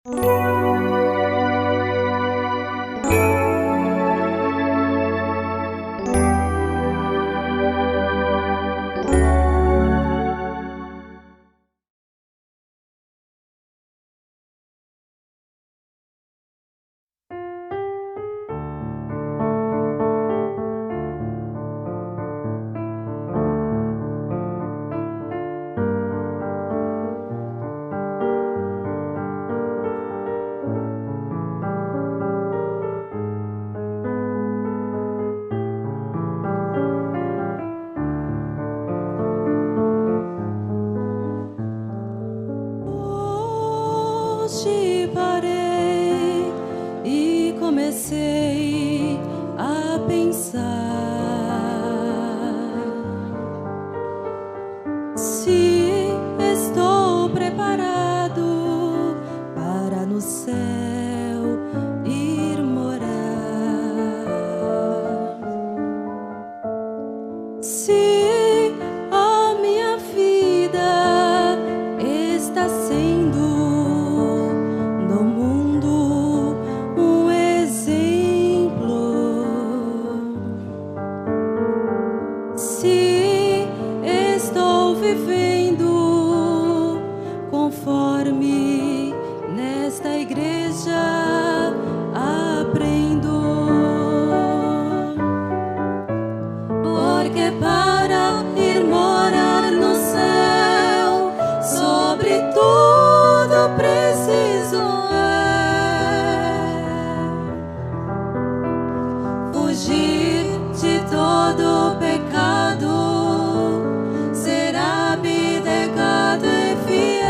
Hoje parei e comecei a pensar se estou preparado para no céu ir morar, se a minha vida está sendo no mundo um exemplo, se estou vivendo conforme nesta igreja aprendo, porque para ir morar no céu, sobretudo preciso fugir de todo pecado, ser abnegado e fiel,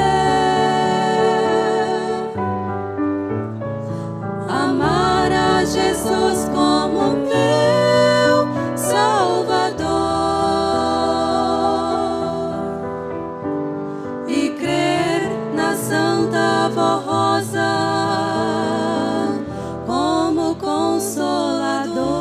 amar a Jesus como meu Salvador e crer na Santa Voz Rosa como Consolador.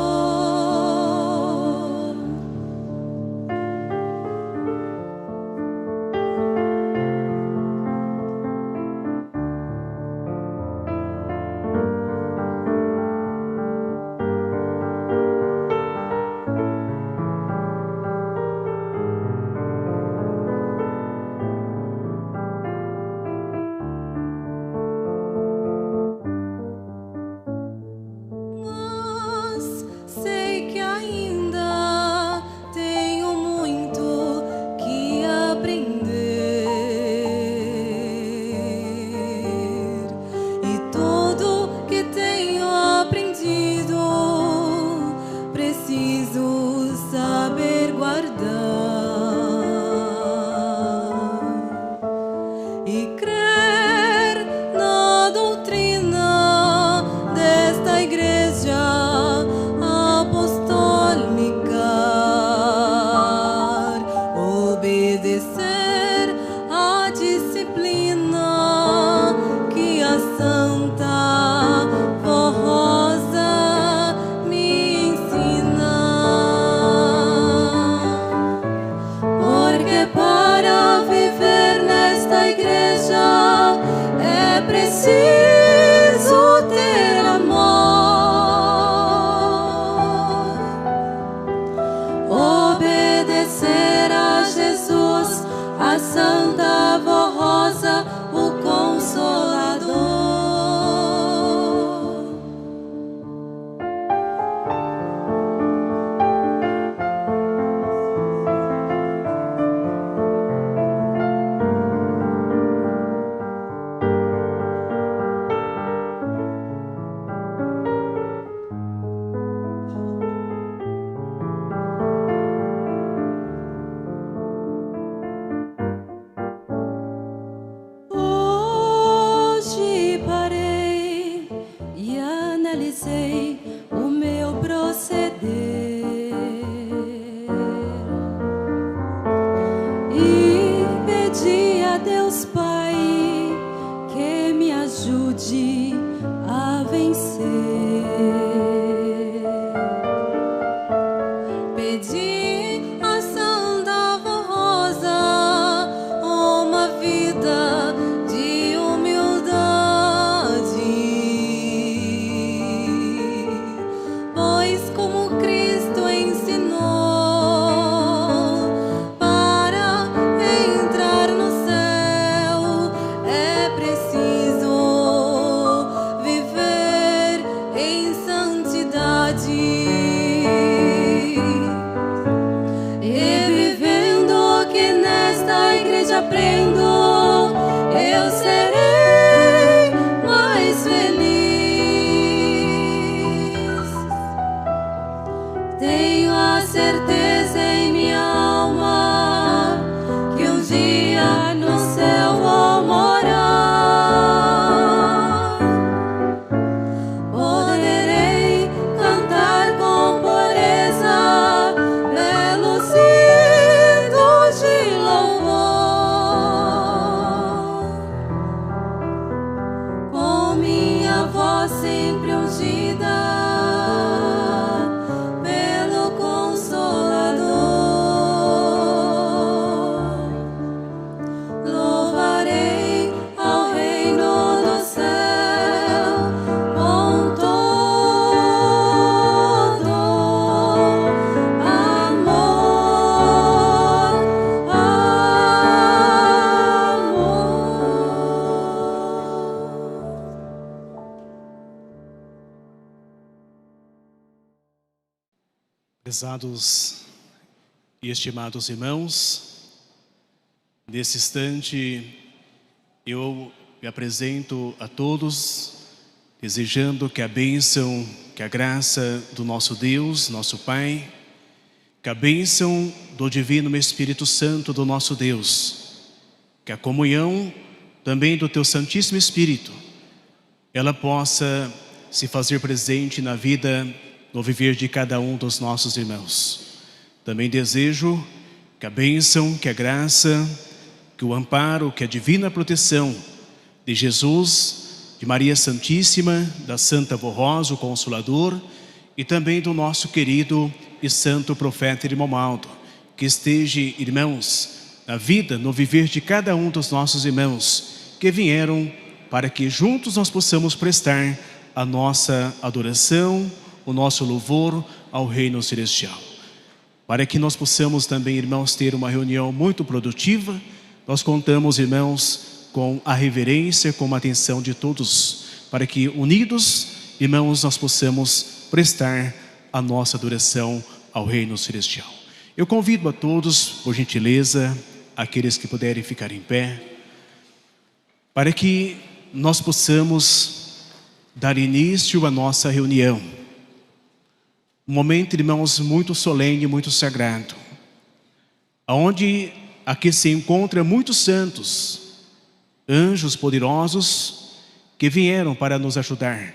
Mas sei que ainda tenho muito que aprender, e tudo que tenho aprendido preciso saber guardar e crer na doutrina desta igreja apostólica, obedecer à disciplina que a Santa Voz Rosa me ensina. minha voz sempre ungida pelo Consolador. Louvarei ao reino do céu com todo amor, Prezados e estimados irmãos, nesse instante eu me apresento a todos, desejando que a bênção, que a graça do nosso Deus, nosso Pai, que a bênção do Divino Espírito Santo do nosso Deus, que a comunhão também do Teu Santíssimo Espírito, ela possa se fazer presente na vida, no viver de cada um dos nossos irmãos. Também desejo que a bênção, que a graça, que o amparo, que a divina proteção de Jesus, de Maria Santíssima, da Santa Vô Rosa, o Consolador, e também do nosso querido e santo profeta Irmomaldo, que esteja, irmãos, na vida, no viver de cada um dos nossos irmãos que vieram para que juntos nós possamos prestar a nossa adoração, o nosso louvor ao reino celestial. Para que nós possamos também, irmãos, ter uma reunião muito produtiva, nós contamos, irmãos, com a reverência, com a atenção de todos, para que unidos, irmãos, nós possamos prestar a nossa adoração ao reino celestial. Eu convido a todos, por gentileza, aqueles que puderem ficar em pé, para que nós possamos dar início à nossa reunião. Um momento, irmãos, muito solene, muito sagrado, onde aqui se encontram muitos santos, anjos poderosos, que vieram para nos ajudar,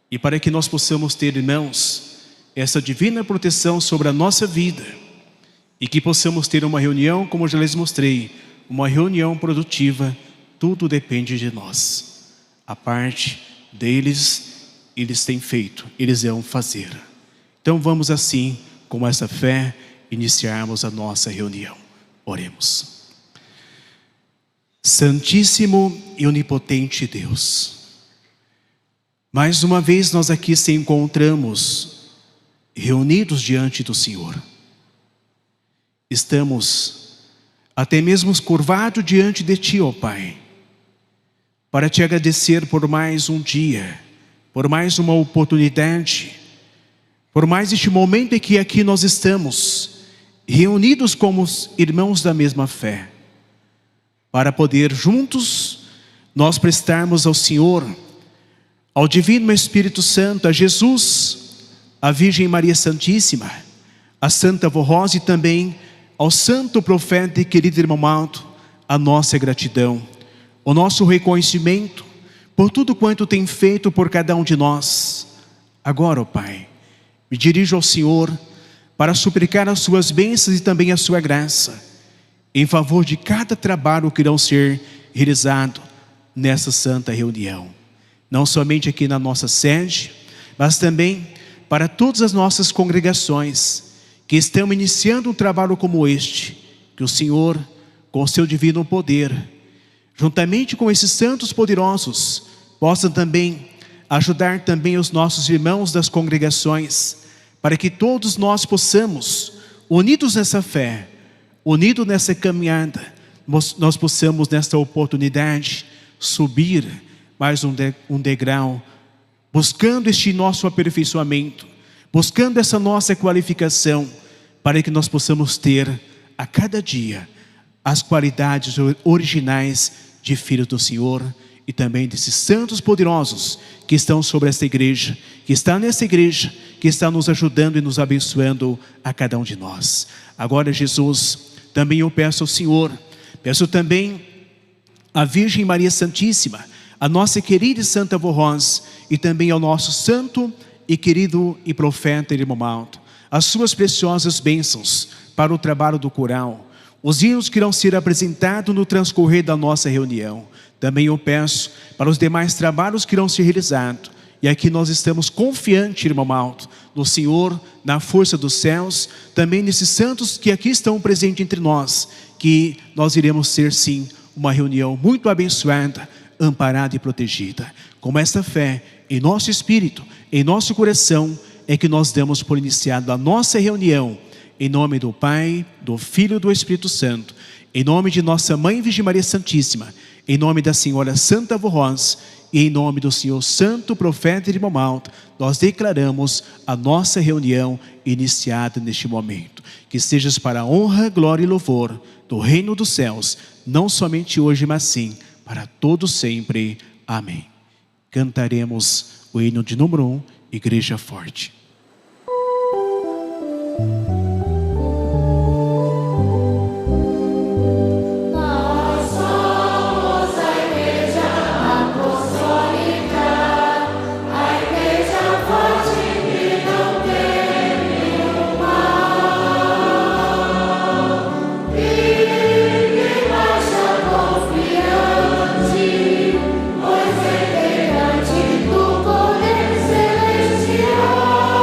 e para que nós possamos ter, irmãos, essa divina proteção sobre a nossa vida, e que possamos ter uma reunião, como já lhes mostrei, uma reunião produtiva. Tudo depende de nós. A parte deles, eles têm feito, eles vão fazer. Então vamos assim, com essa fé, iniciarmos a nossa reunião. Oremos. Santíssimo e onipotente Deus, mais uma vez nós aqui se encontramos reunidos diante do Senhor. Estamos até mesmo curvados diante de Ti, ó Pai, para Te agradecer por mais um dia, por mais uma oportunidade, por mais este momento em que aqui nós estamos, reunidos como irmãos da mesma fé, para poder juntos nós prestarmos ao Senhor, ao Divino Espírito Santo, a Jesus, a Virgem Maria Santíssima, a Santa Vô Rosa e também ao Santo Profeta e querido Irmomaldo, a nossa gratidão, o nosso reconhecimento por tudo quanto tem feito por cada um de nós. Agora, ó Pai, me dirijo ao Senhor para suplicar as suas bênçãos e também a sua graça em favor de cada trabalho que irão ser realizado nessa santa reunião. Não somente aqui na nossa sede, mas também para todas as nossas congregações que estão iniciando um trabalho como este, que o Senhor, com o seu divino poder, juntamente com esses santos poderosos, possa também ajudar também os nossos irmãos das congregações, para que todos nós possamos, unidos nessa fé, unidos nessa caminhada, nós possamos nesta oportunidade subir mais um degrau, buscando este nosso aperfeiçoamento, buscando essa nossa qualificação, para que nós possamos ter a cada dia as qualidades originais de filhos do Senhor e também desses santos poderosos que estão sobre esta igreja, que está nessa igreja, que está nos ajudando e nos abençoando a cada um de nós. Agora, Jesus, também eu peço ao Senhor, peço também à Virgem Maria Santíssima, a nossa querida e Santa Vô Rosa, e também ao nosso santo e querido e profeta Irmomaldo, as suas preciosas bênçãos para o trabalho do coral, os hinos que irão ser apresentados no transcorrer da nossa reunião. Também eu peço para os demais trabalhos que irão ser realizados. E aqui nós estamos confiantes, irmão Malto, no Senhor, na força dos céus, também nesses santos que aqui estão presentes entre nós, que nós iremos ser sim uma reunião muito abençoada, amparada e protegida. Com esta fé em nosso espírito, em nosso coração, é que nós damos por iniciado a nossa reunião, em nome do Pai, do Filho e do Espírito Santo, em nome de nossa Mãe Virgem Maria Santíssima, em nome da Senhora Santa Voz, e em nome do Senhor Santo Profeta Irmão Malto, nós declaramos a nossa reunião iniciada neste momento. Que sejas para a honra, glória e louvor do reino dos céus, não somente hoje, mas sim para todos sempre. Amém. Cantaremos o hino de número 1, Igreja Forte. Pois é perante do poder celestial.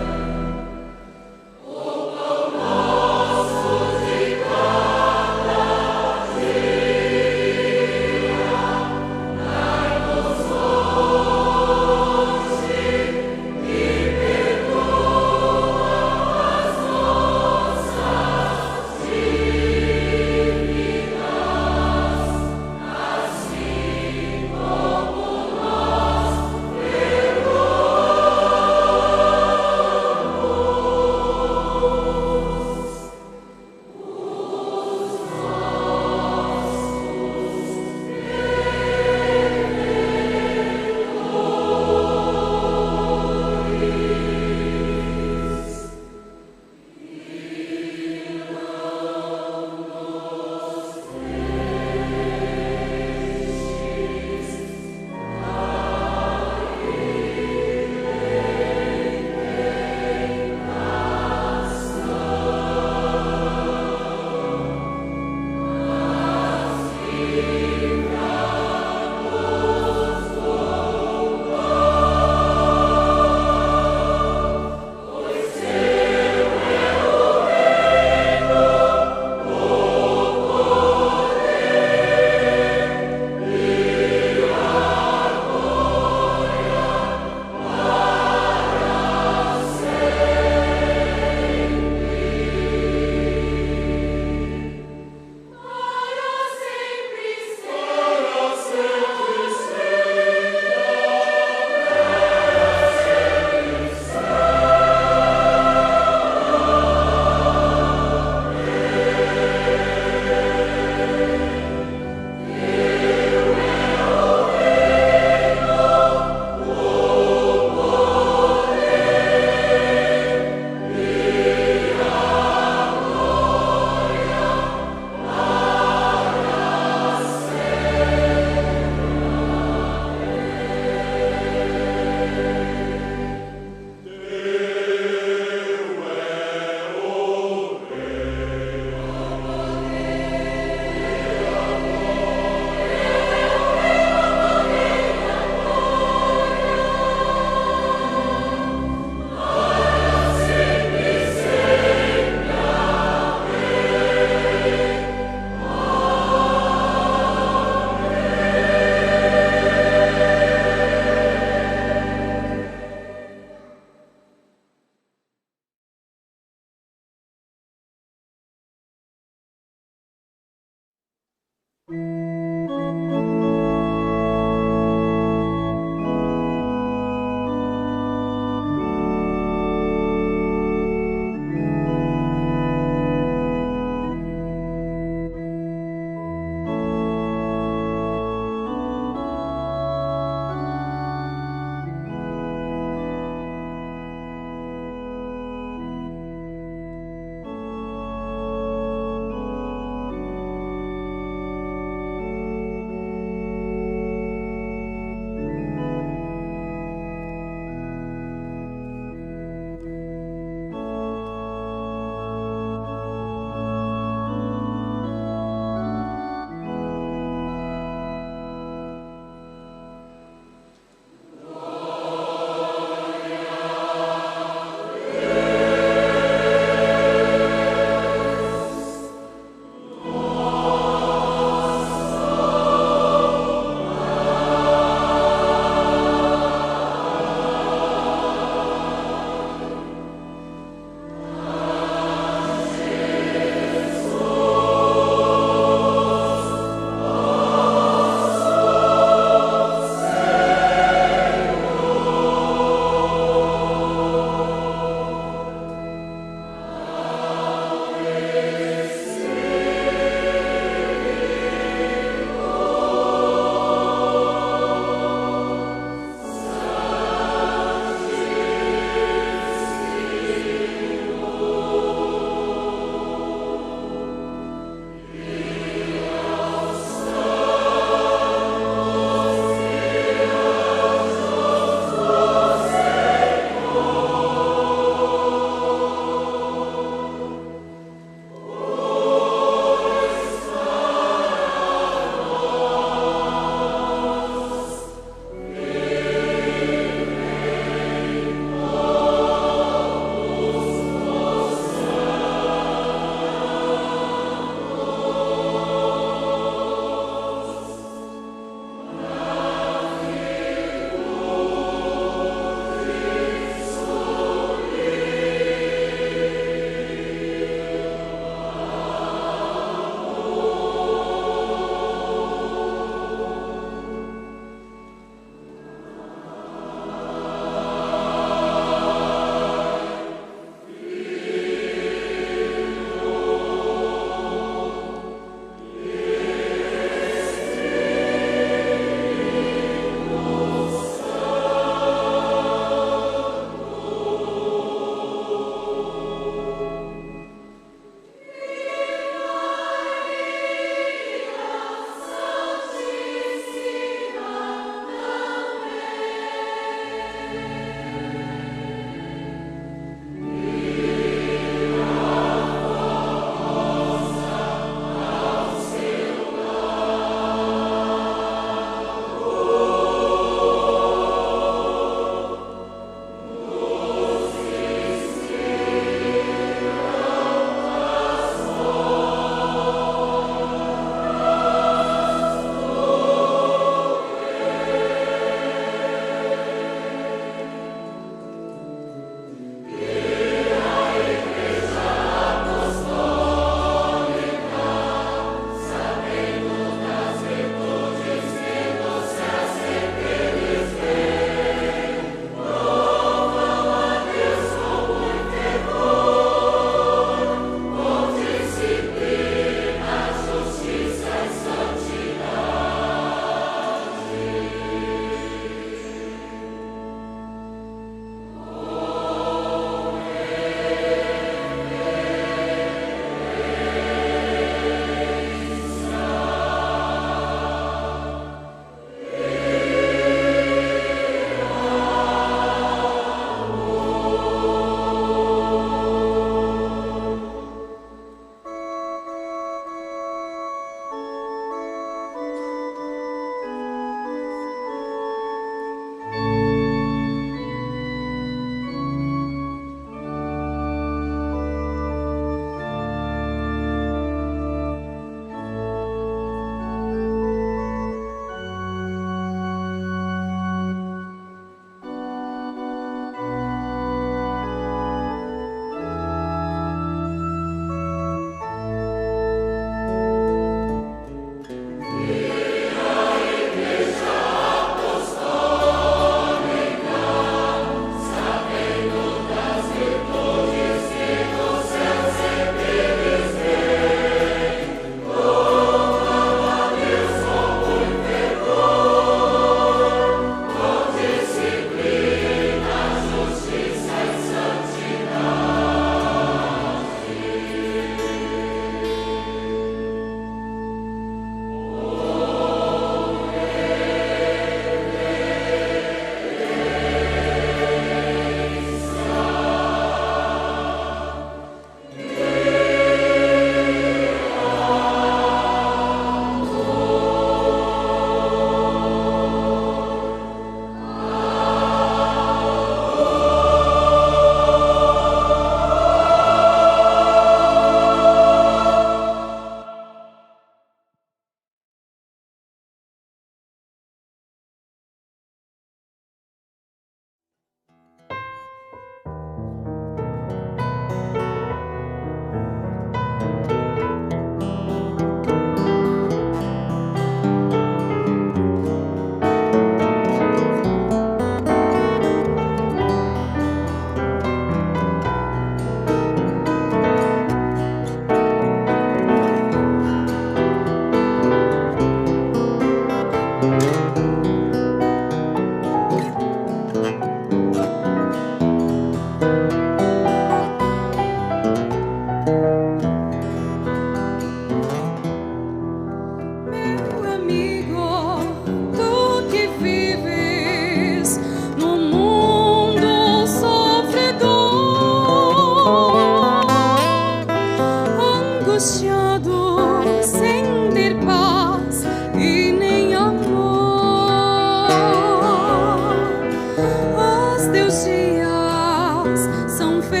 teus dias são feitos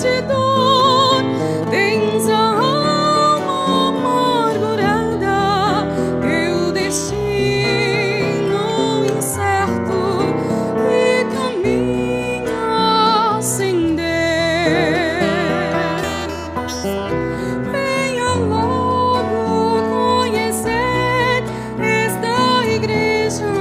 de dor, tens a alma amargurada, teu destino incerto e caminha sem Deus. Venha logo conhecer esta igreja.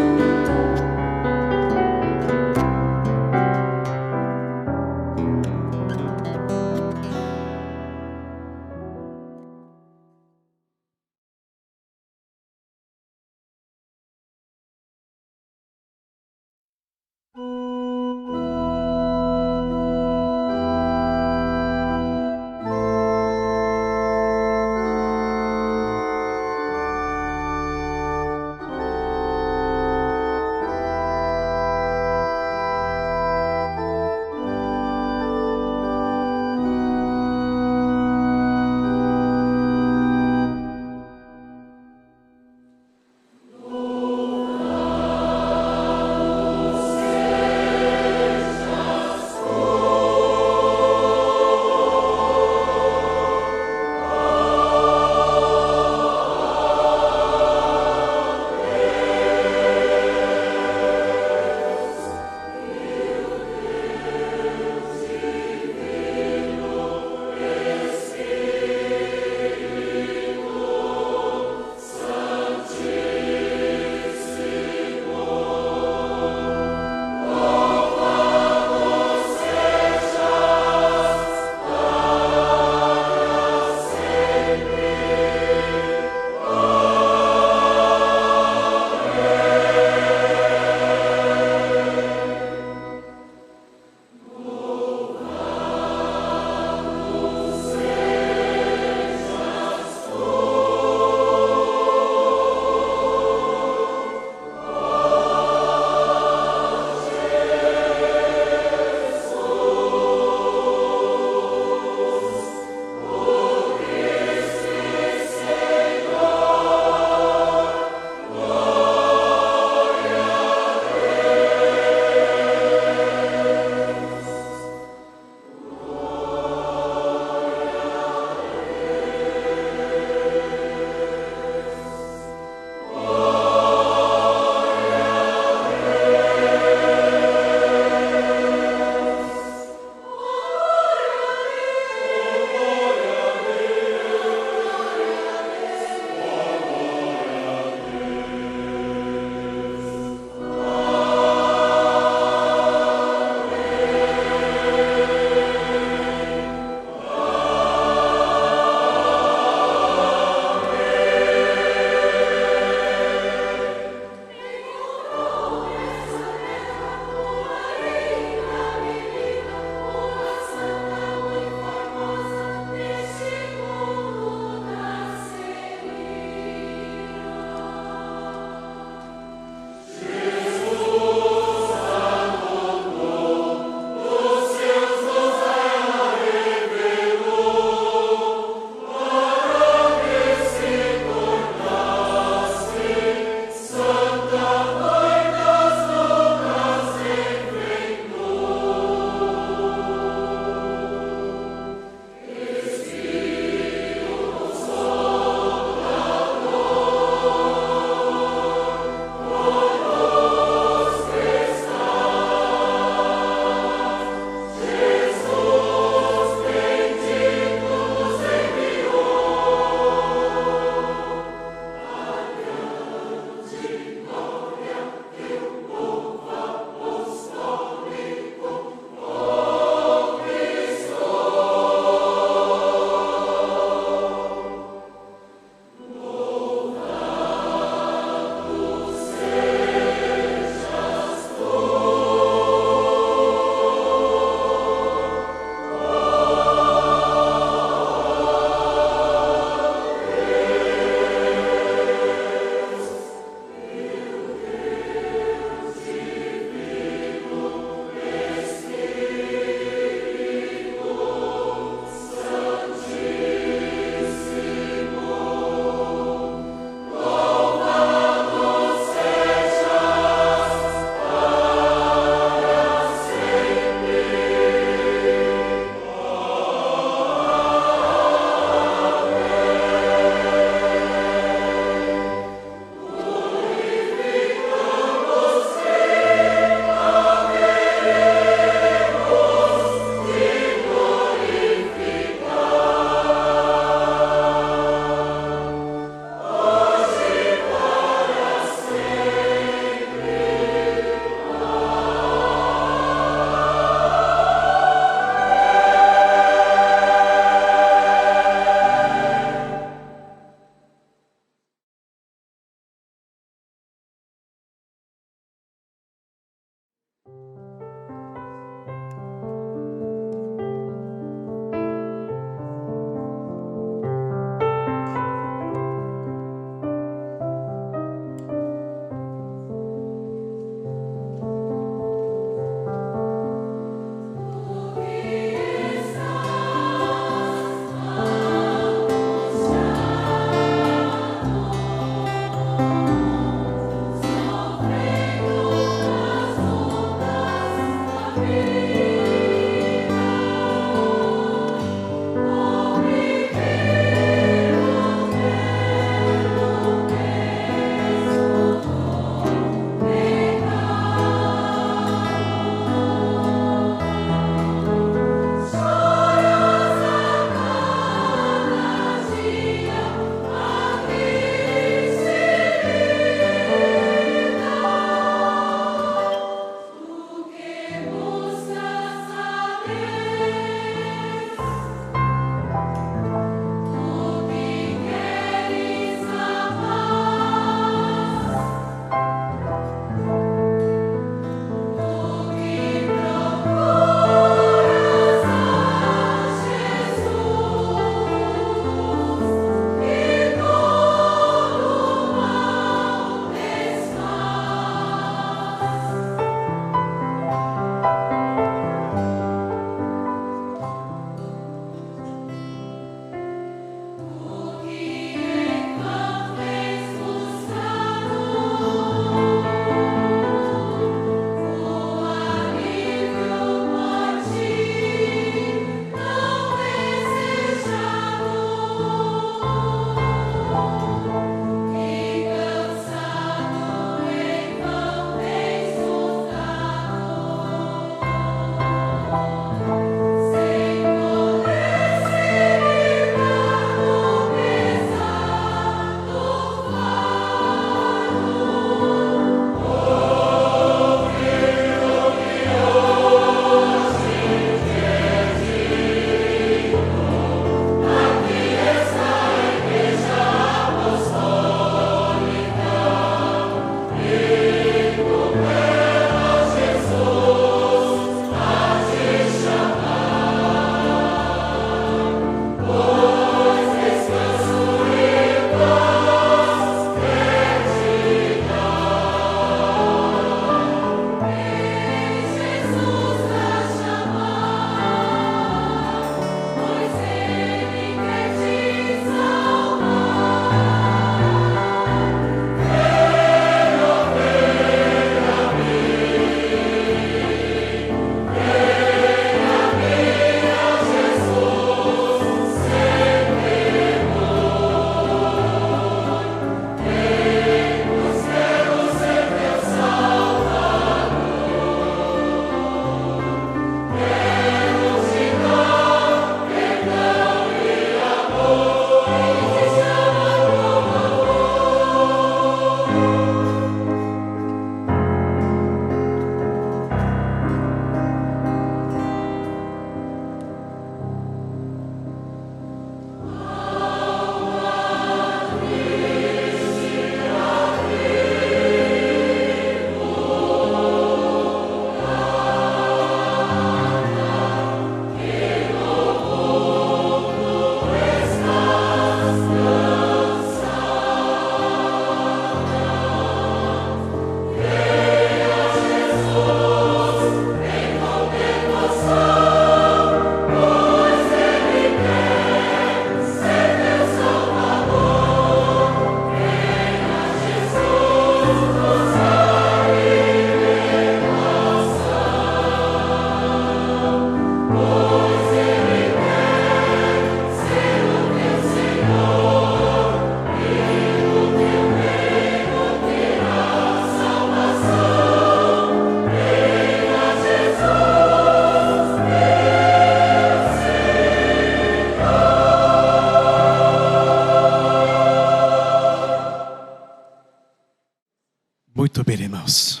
Muito bem, irmãos.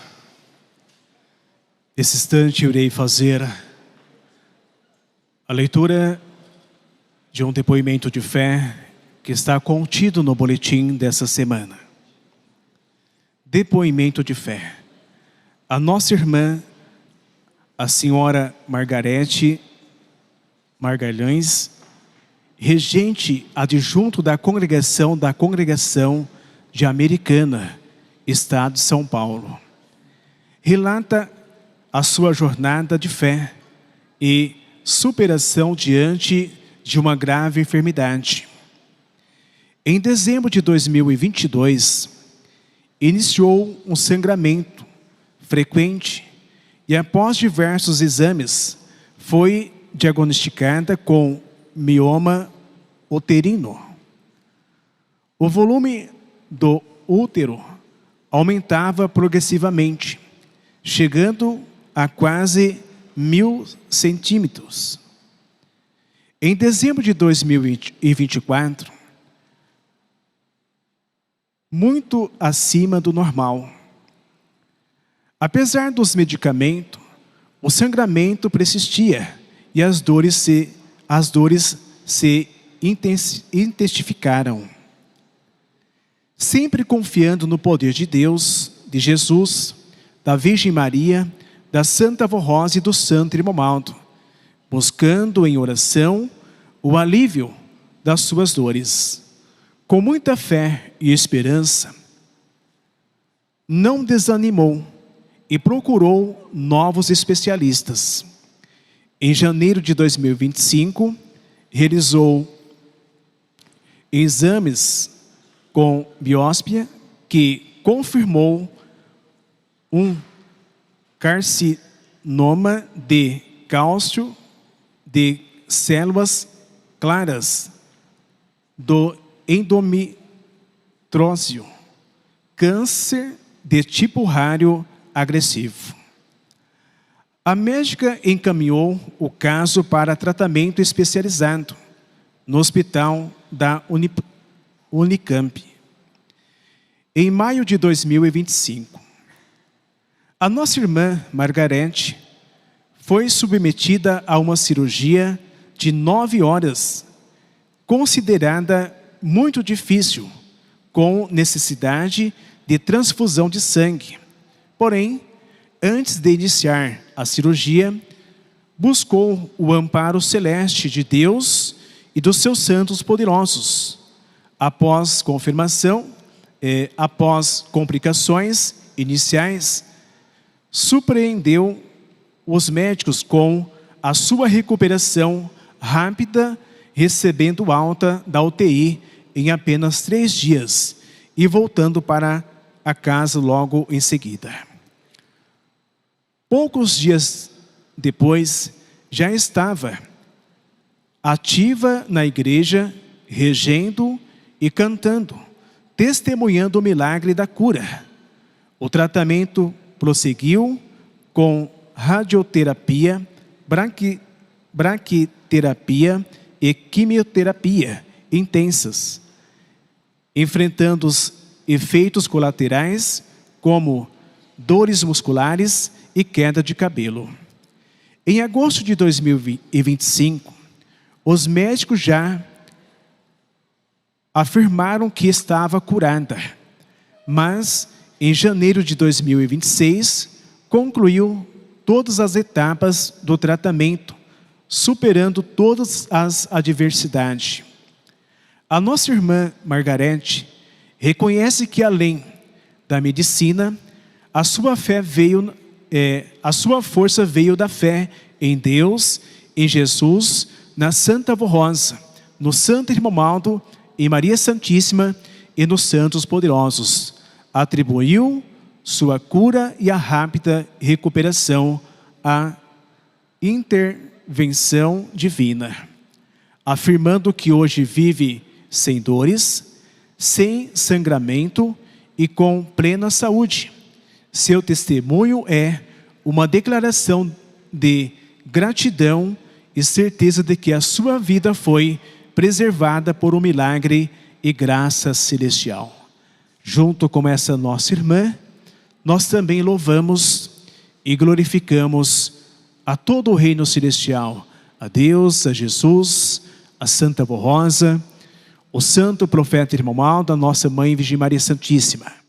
Nesse instante eu irei fazer a leitura de um depoimento de fé que está contido no boletim dessa semana. Depoimento de fé. A nossa irmã, a senhora Margarete Margalhães, regente adjunto da congregação de Americana, Estado de São Paulo, relata a sua jornada de fé e superação diante de uma grave enfermidade. Em dezembro de 2022, iniciou um sangramento frequente e, após diversos exames, foi diagnosticada com mioma uterino. O volume do útero aumentava progressivamente, chegando a quase 1000 centímetros. Em dezembro de 2024, muito acima do normal. Apesar dos medicamentos, o sangramento persistia e as dores se intensificaram. Sempre confiando no poder de Deus, de Jesus, da Virgem Maria, da Santa Avó Rosa e do Santo Irmomaldo, buscando em oração o alívio das suas dores. Com muita fé e esperança, não desanimou e procurou novos especialistas. Em janeiro de 2025, realizou exames com biópsia que confirmou um carcinoma de cálcio de células claras do endometriósio, câncer de tipo raro agressivo. A médica encaminhou o caso para tratamento especializado no hospital da Unicamp. Em maio de 2025, a nossa irmã Margarete foi submetida a uma cirurgia de 9 horas, considerada muito difícil, com necessidade de transfusão de sangue. Porém, antes de iniciar a cirurgia, buscou o amparo celeste de Deus e dos seus santos poderosos. Após complicações iniciais, surpreendeu os médicos com a sua recuperação rápida, recebendo alta da UTI em apenas 3 dias e voltando para a casa logo em seguida. Poucos dias depois, já estava ativa na igreja, regendo e cantando, testemunhando o milagre da cura. O tratamento prosseguiu com radioterapia, braquiterapia e quimioterapia intensas, enfrentando os efeitos colaterais como dores musculares e queda de cabelo. Em agosto de 2025, os médicos já afirmaram que estava curada, mas em janeiro de 2026 concluiu todas as etapas do tratamento, superando todas as adversidades. A nossa irmã Margarete reconhece que, além da medicina, a sua força veio da fé em Deus, em Jesus, na Santa Avó Rosa, no Santo Irmomaldo, em Maria Santíssima e nos Santos Poderosos. Atribuiu sua cura e a rápida recuperação à intervenção divina, afirmando que hoje vive sem dores, sem sangramento e com plena saúde. Seu testemunho é uma declaração de gratidão e certeza de que a sua vida foi preservada por um milagre e graça celestial. Junto com essa nossa irmã, nós também louvamos e glorificamos a todo o reino celestial, a Deus, a Jesus, a Santa Vó Rosa, o santo profeta Irmomaldo, a nossa Mãe Virgem Maria Santíssima.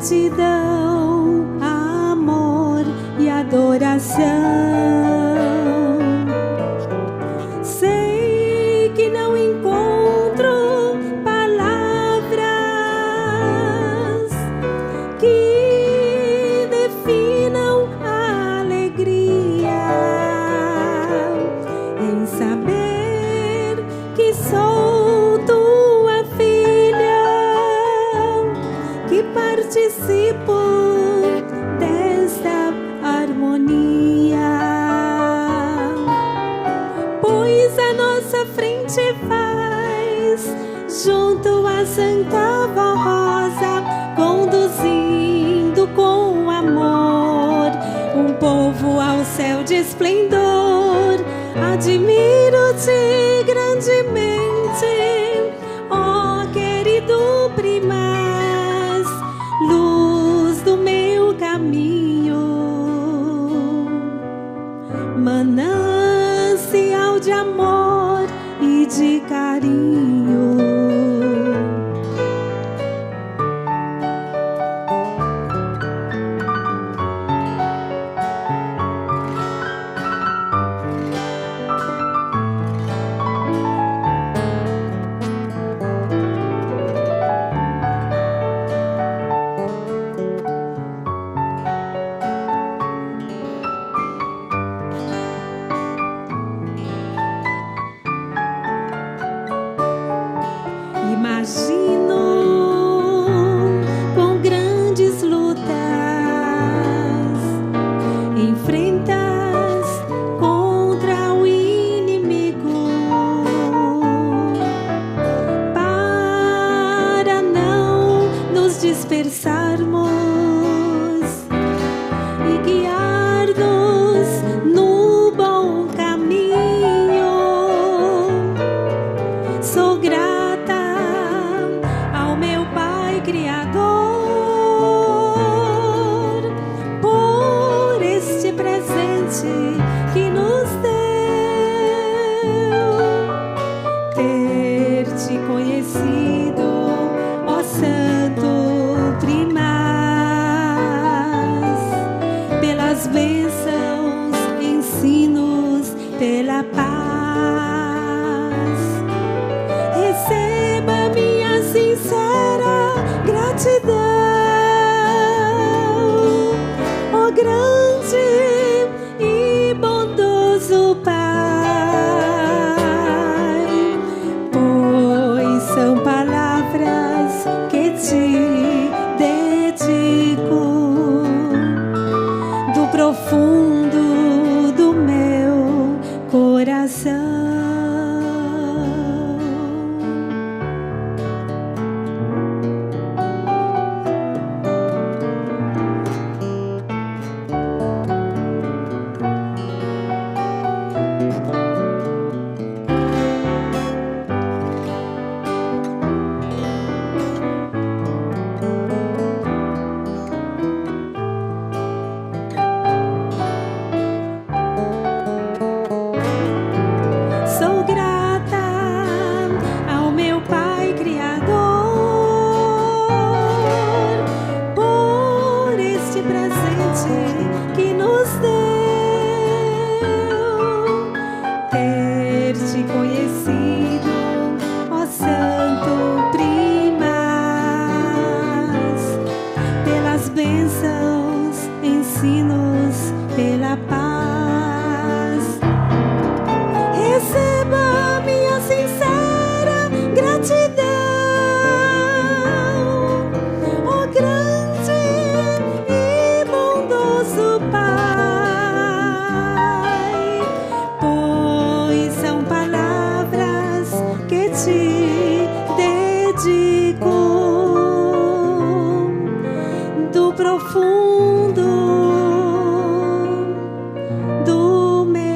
Gratidão, amor e adoração. Sei que não encontro palavras que definam a alegria em saber que sou tua filha, que participo desta harmonia, pois a nossa frente faz junto à Santa Rosa, conduzindo com amor um povo ao céu de esplendor. Admiro-te grandemente, ó querido primaz, luz do meu caminho, manancial de amor e de carinho. Imagino com grandes lutas enfrentas contra o inimigo, para não nos dispersarmos e guiar-nos no bom caminho. Sou grata ao meu Pai Criador por este presente que nos deu, ter te conhecido, ó Santo Primaz, pelas bênçãos, ensinos, pela paz. Receba minha sincera gratidão, ó grande e bondoso Pai, pois são palavras que te dedico do profundo do meu coração. Sou grata ao meu Pai Criador por este presente que nos deu, ter te conhecido, ó Santo Primaz, pelas bênçãos, ensinos, pela paz. Receba minha fundo do meu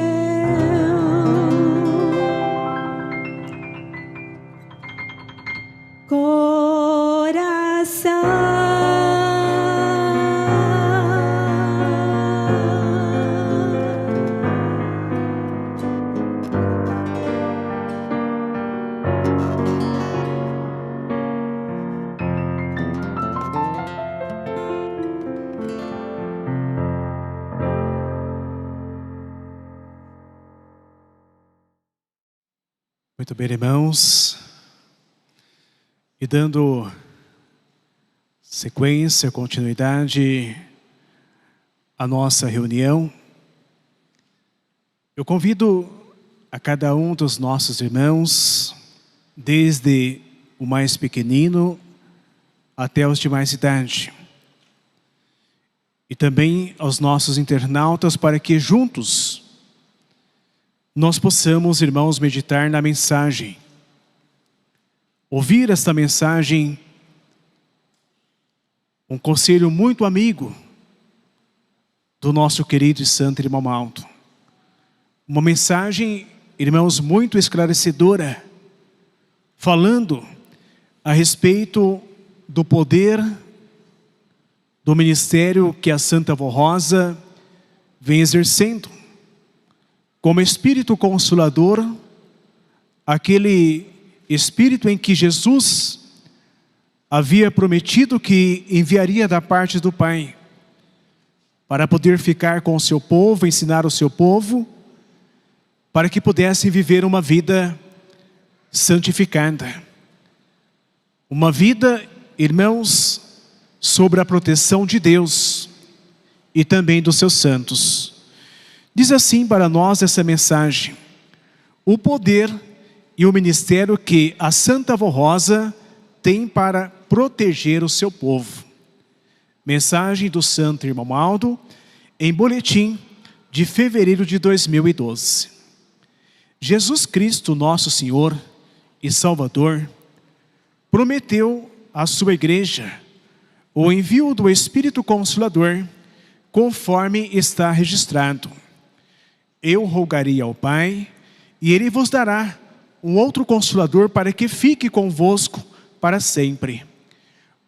Muito bem, irmãos. E dando sequência, continuidade à nossa reunião, eu convido a cada um dos nossos irmãos, desde o mais pequenino até os de mais idade, e também aos nossos internautas, para que juntos nós possamos, irmãos, meditar na mensagem, ouvir esta mensagem, um conselho muito amigo do nosso querido e santo irmão Malto. Uma mensagem, irmãos, muito esclarecedora, falando a respeito do poder do ministério que a Santa Vó Rosa vem exercendo como Espírito Consolador, aquele Espírito em que Jesus havia prometido que enviaria da parte do Pai, para poder ficar com o seu povo, ensinar o seu povo, para que pudessem viver uma vida santificada. Uma vida, irmãos, sobre a proteção de Deus e também dos seus santos. Diz assim para nós essa mensagem: o poder e o ministério que a Santa Vó Rosa tem para proteger o seu povo. Mensagem do Santo Irmão Aldo, em boletim de fevereiro de 2012. Jesus Cristo, nosso Senhor e Salvador, prometeu à sua igreja o envio do Espírito Consolador, conforme está registrado: eu rogarei ao Pai, e Ele vos dará um outro Consolador para que fique convosco para sempre.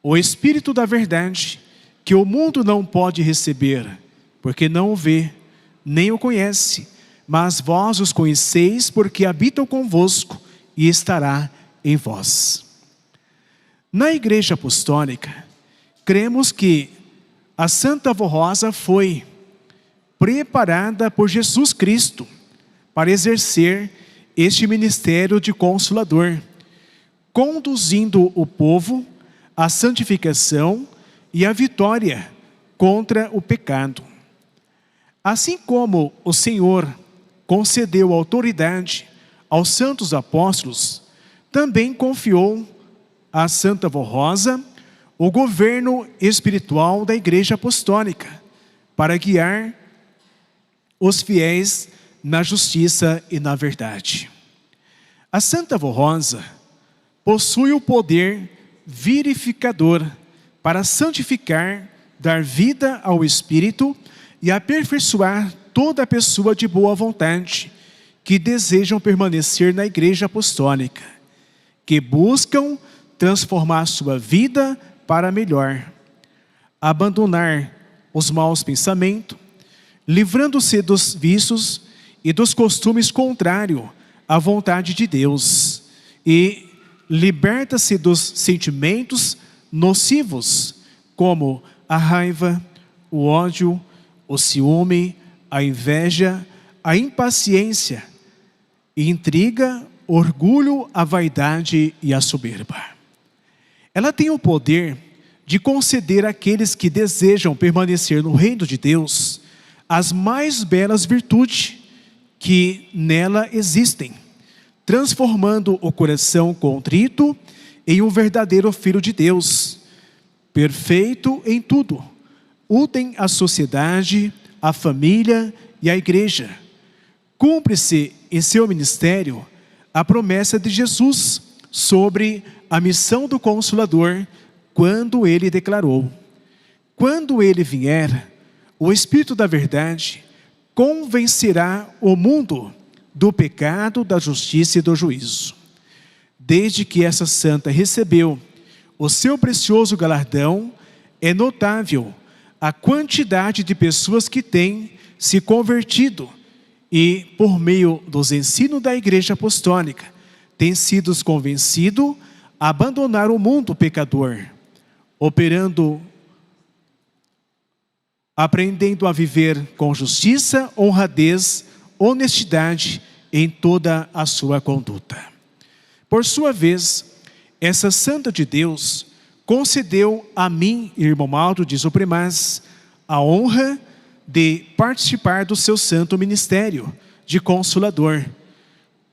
O Espírito da verdade, que o mundo não pode receber, porque não o vê, nem o conhece, mas vós os conheceis, porque habitam convosco e estará em vós. Na Igreja Apostólica, cremos que a Santa Vó Rosa foi preparada por Jesus Cristo para exercer este ministério de Consolador, conduzindo o povo à santificação e à vitória contra o pecado. Assim como o Senhor concedeu autoridade aos santos apóstolos, também confiou à Santa Vó Rosa o governo espiritual da Igreja Apostólica, para guiar os fiéis na justiça e na verdade. A Santa Vó Rosa possui o poder vivificador para santificar, dar vida ao Espírito e aperfeiçoar toda a pessoa de boa vontade que desejam permanecer na Igreja Apostólica, que buscam transformar sua vida para melhor, abandonar os maus pensamentos, livrando-se dos vícios e dos costumes contrários à vontade de Deus, e liberta-se dos sentimentos nocivos, como a raiva, o ódio, o ciúme, a inveja, a impaciência, a intriga, orgulho, a vaidade e a soberba. Ela tem o poder de conceder àqueles que desejam permanecer no reino de Deus as mais belas virtudes que nela existem, transformando o coração contrito em um verdadeiro filho de Deus, perfeito em tudo, útil à sociedade, à família e à igreja. Cumpre-se em seu ministério a promessa de Jesus sobre a missão do Consolador, quando ele declarou: Quando ele vier, o Espírito da verdade convencerá o mundo do pecado, da justiça e do juízo. Desde que essa santa recebeu o seu precioso galardão, é notável a quantidade de pessoas que têm se convertido e, por meio dos ensinos da Igreja Apostólica, têm sido convencidos a abandonar o mundo pecador, aprendendo a viver com justiça, honradez, honestidade em toda a sua conduta. Por sua vez, essa santa de Deus concedeu a mim, irmão Maldo, diz o primaz, a honra de participar do seu santo ministério de consolador,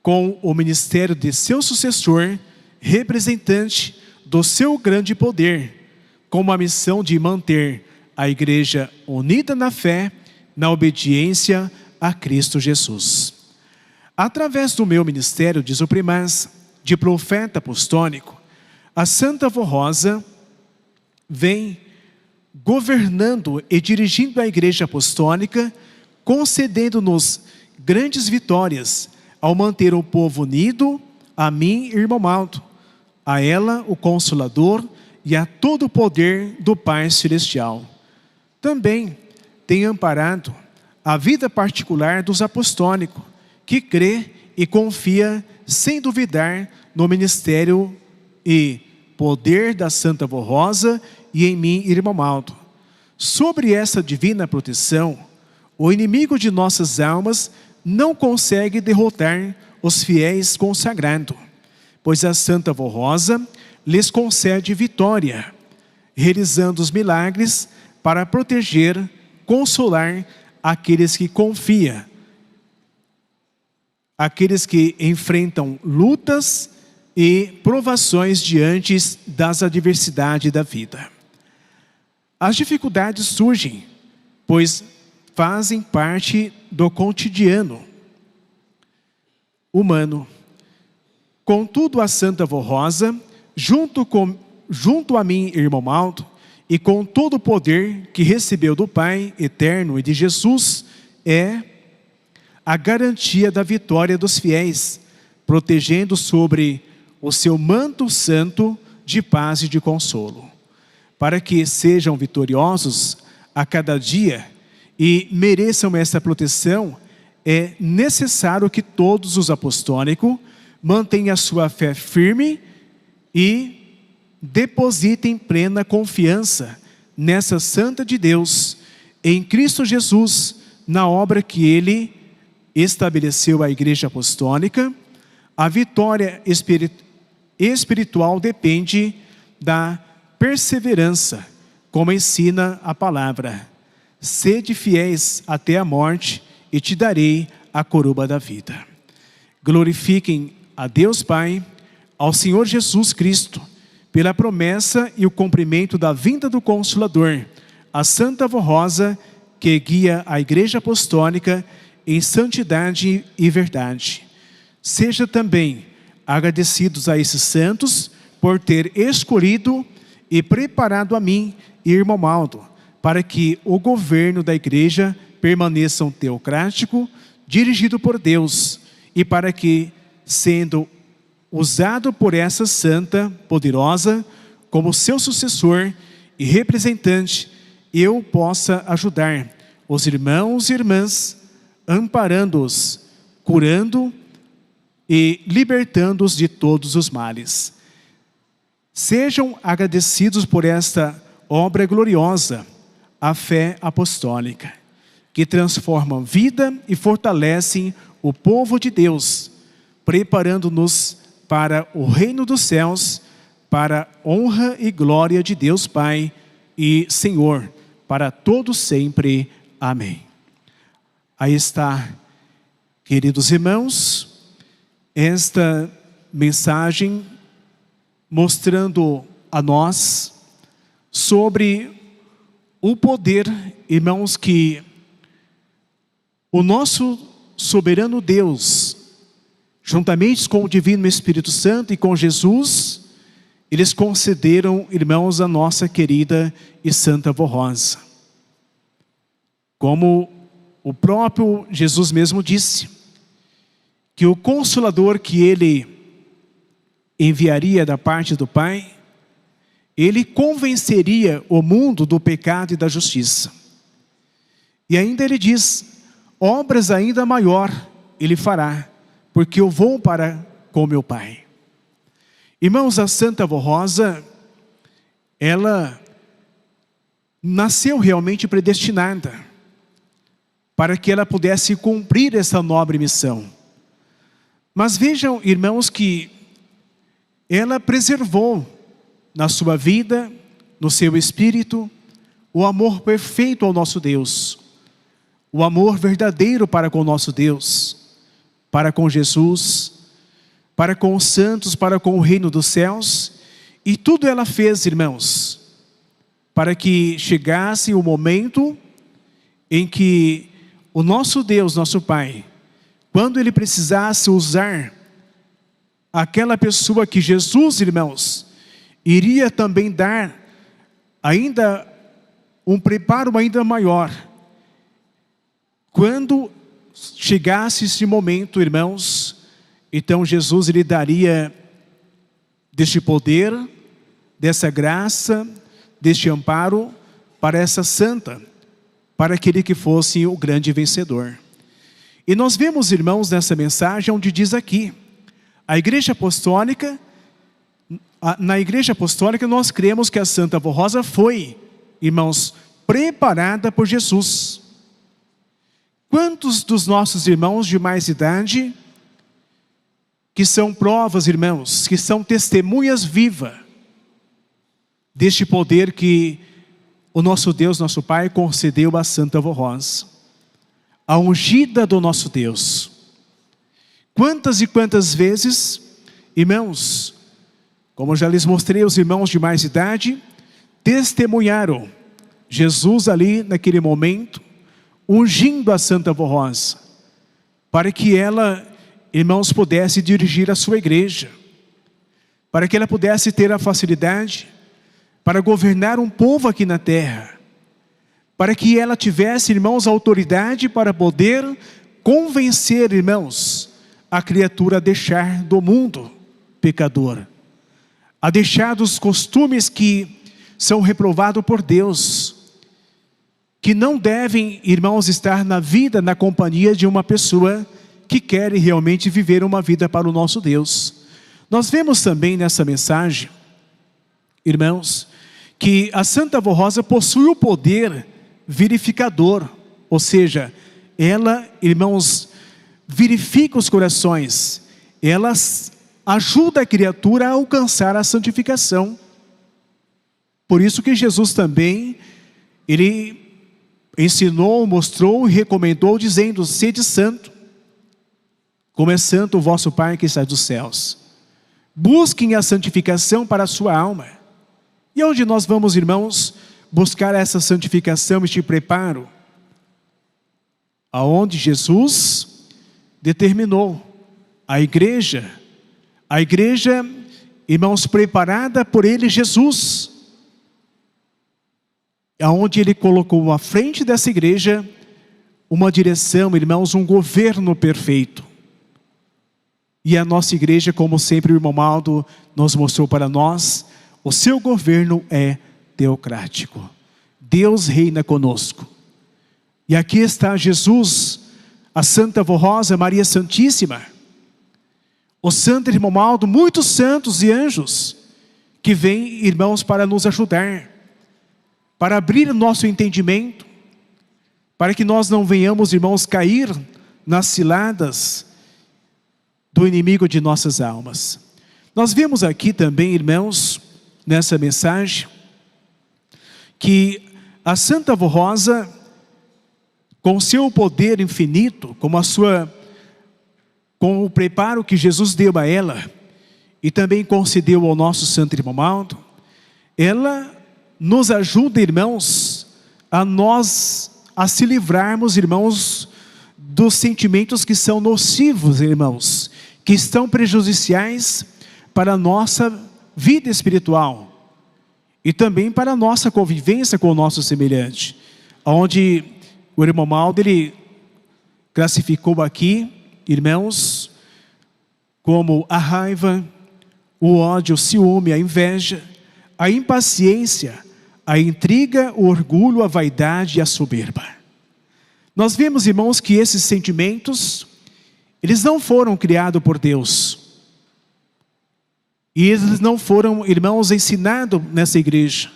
com o ministério de seu sucessor, representante do seu grande poder, com a missão de manter a igreja unida na fé, na obediência a Cristo Jesus. Através do meu ministério, diz o primaz, de profeta apostólico, a Santa Avó Rosa vem governando e dirigindo a Igreja Apostólica, concedendo-nos grandes vitórias ao manter o povo unido, a mim, irmão Maldo, a ela, o Consolador, e a todo o poder do Pai Celestial. Também tem amparado a vida particular dos apostólicos, que crê e confia sem duvidar no ministério e poder da Santa Avó Rosa e em mim, irmão Maldo. Sobre essa divina proteção, o inimigo de nossas almas não consegue derrotar os fiéis consagrados, pois a Santa Avó Rosa lhes concede vitória, realizando os milagres para proteger, consolar aqueles que confiam, aqueles que enfrentam lutas e provações diante das adversidades da vida. As dificuldades surgem, pois fazem parte do cotidiano humano. Contudo, a Santa Avó Rosa, junto a mim, irmão Maldo, e com todo o poder que recebeu do Pai eterno e de Jesus, é a garantia da vitória dos fiéis, protegendo sobre o seu manto santo de paz e de consolo. Para que sejam vitoriosos a cada dia e mereçam essa proteção, é necessário que todos os apostólicos mantenham a sua fé firme e depositem plena confiança nessa Santa de Deus, em Cristo Jesus, na obra que Ele estabeleceu a Igreja Apostólica. A vitória espiritual depende da perseverança, como ensina a palavra. Sede fiéis até a morte e te darei a coroa da vida. Glorifiquem a Deus Pai, ao Senhor Jesus Cristo, pela promessa e o cumprimento da vinda do Consolador, a Santa Avó Rosa, que guia a Igreja Apostólica em santidade e verdade. Seja também agradecidos a esses santos por ter escolhido e preparado a mim, irmão Maldo, para que o governo da igreja permaneça teocrático, dirigido por Deus, e para que, sendo usado por essa santa poderosa como seu sucessor e representante, eu possa ajudar os irmãos e irmãs, amparando-os, curando e libertando-os de todos os males. Sejam agradecidos por esta obra gloriosa, a fé apostólica, que transforma vida e fortalecem o povo de Deus, preparando-nos para o reino dos céus, para a honra e glória de Deus Pai e Senhor, para todos sempre. Amém. Aí está, queridos irmãos, esta mensagem mostrando a nós sobre o poder, irmãos, que o nosso soberano Deus, juntamente com o Divino Espírito Santo e com Jesus, eles concederam, irmãos, a nossa querida e Santa Avó Rosa. Como o próprio Jesus mesmo disse, que o Consolador que Ele enviaria da parte do Pai, Ele convenceria o mundo do pecado e da justiça. E ainda Ele diz, obras ainda maior Ele fará, porque eu vou para com meu Pai. Irmãos, a Santa Avó Rosa, ela nasceu realmente predestinada para que ela pudesse cumprir essa nobre missão. Mas vejam, irmãos, que ela preservou na sua vida, no seu espírito, o amor perfeito ao nosso Deus, o amor verdadeiro para com o nosso Deus, para com Jesus, para com os santos, para com o reino dos céus. E tudo ela fez, irmãos, para que chegasse o momento em que o nosso Deus, nosso Pai, quando Ele precisasse usar aquela pessoa que Jesus, irmãos, iria também dar ainda um preparo ainda maior. Quando chegasse esse momento, irmãos, então Jesus lhe daria deste poder, dessa graça, deste amparo para essa santa, para aquele que fosse o grande vencedor. E nós vemos, irmãos, nessa mensagem onde diz aqui, a Igreja Apostólica, na Igreja Apostólica nós cremos que a Santa Avó Rosa foi, irmãos, preparada por Jesus. Quantos dos nossos irmãos de mais idade, que são provas, irmãos, que são testemunhas vivas deste poder que o nosso Deus, nosso Pai, concedeu à Santa Avó Rosa, a ungida do nosso Deus. Quantas e quantas vezes, irmãos, como já lhes mostrei, os irmãos de mais idade, testemunharam Jesus ali naquele momento, ungindo a Santa Avó Rosa, para que ela, irmãos, pudesse dirigir a sua igreja, para que ela pudesse ter a facilidade para governar um povo aqui na terra, para que ela tivesse, irmãos, autoridade para poder convencer, irmãos, a criatura a deixar do mundo pecador, a deixar dos costumes que são reprovados por Deus, que não devem, irmãos, estar na vida, na companhia de uma pessoa que quer realmente viver uma vida para o nosso Deus. Nós vemos também nessa mensagem, irmãos, que a Santa Avó Rosa possui o poder verificador, ou seja, ela, irmãos, verifica os corações, ela ajuda a criatura a alcançar a santificação. Por isso que Jesus também, Ele ensinou, mostrou e recomendou, dizendo, sede santo, como é santo o vosso Pai que está dos céus. Busquem a santificação para a sua alma. E onde nós vamos, irmãos, buscar essa santificação, este preparo? Aonde Jesus determinou a igreja, irmãos, preparada por Ele, Jesus, aonde Ele colocou à frente dessa igreja uma direção, irmãos, um governo perfeito. E a nossa igreja, como sempre o irmão Maldo nos mostrou para nós, o seu governo é teocrático. Deus reina conosco. E aqui está Jesus, a Santa Avó Rosa, Maria Santíssima, o Santo Irmão Maldo, muitos santos e anjos, que vêm, irmãos, para nos ajudar, para abrir o nosso entendimento, para que nós não venhamos, irmãos, cair nas ciladas do inimigo de nossas almas. Nós vemos aqui também, irmãos, nessa mensagem, que a Santa Avó Rosa, com o seu poder infinito, com o preparo que Jesus deu a ela, e também concedeu ao nosso Santo Irmão Maldo, ela nos ajuda, irmãos, a se livrarmos, irmãos, dos sentimentos que são nocivos, irmãos, que estão prejudiciais para a nossa vida espiritual e também para a nossa convivência com o nosso semelhante, onde o irmão Maldo, ele classificou aqui, irmãos, como a raiva, o ódio, o ciúme, a inveja, a impaciência, a intriga, o orgulho, a vaidade e a soberba. Nós vemos, irmãos, que esses sentimentos, eles não foram criados por Deus. E eles não foram, irmãos, ensinados nessa igreja,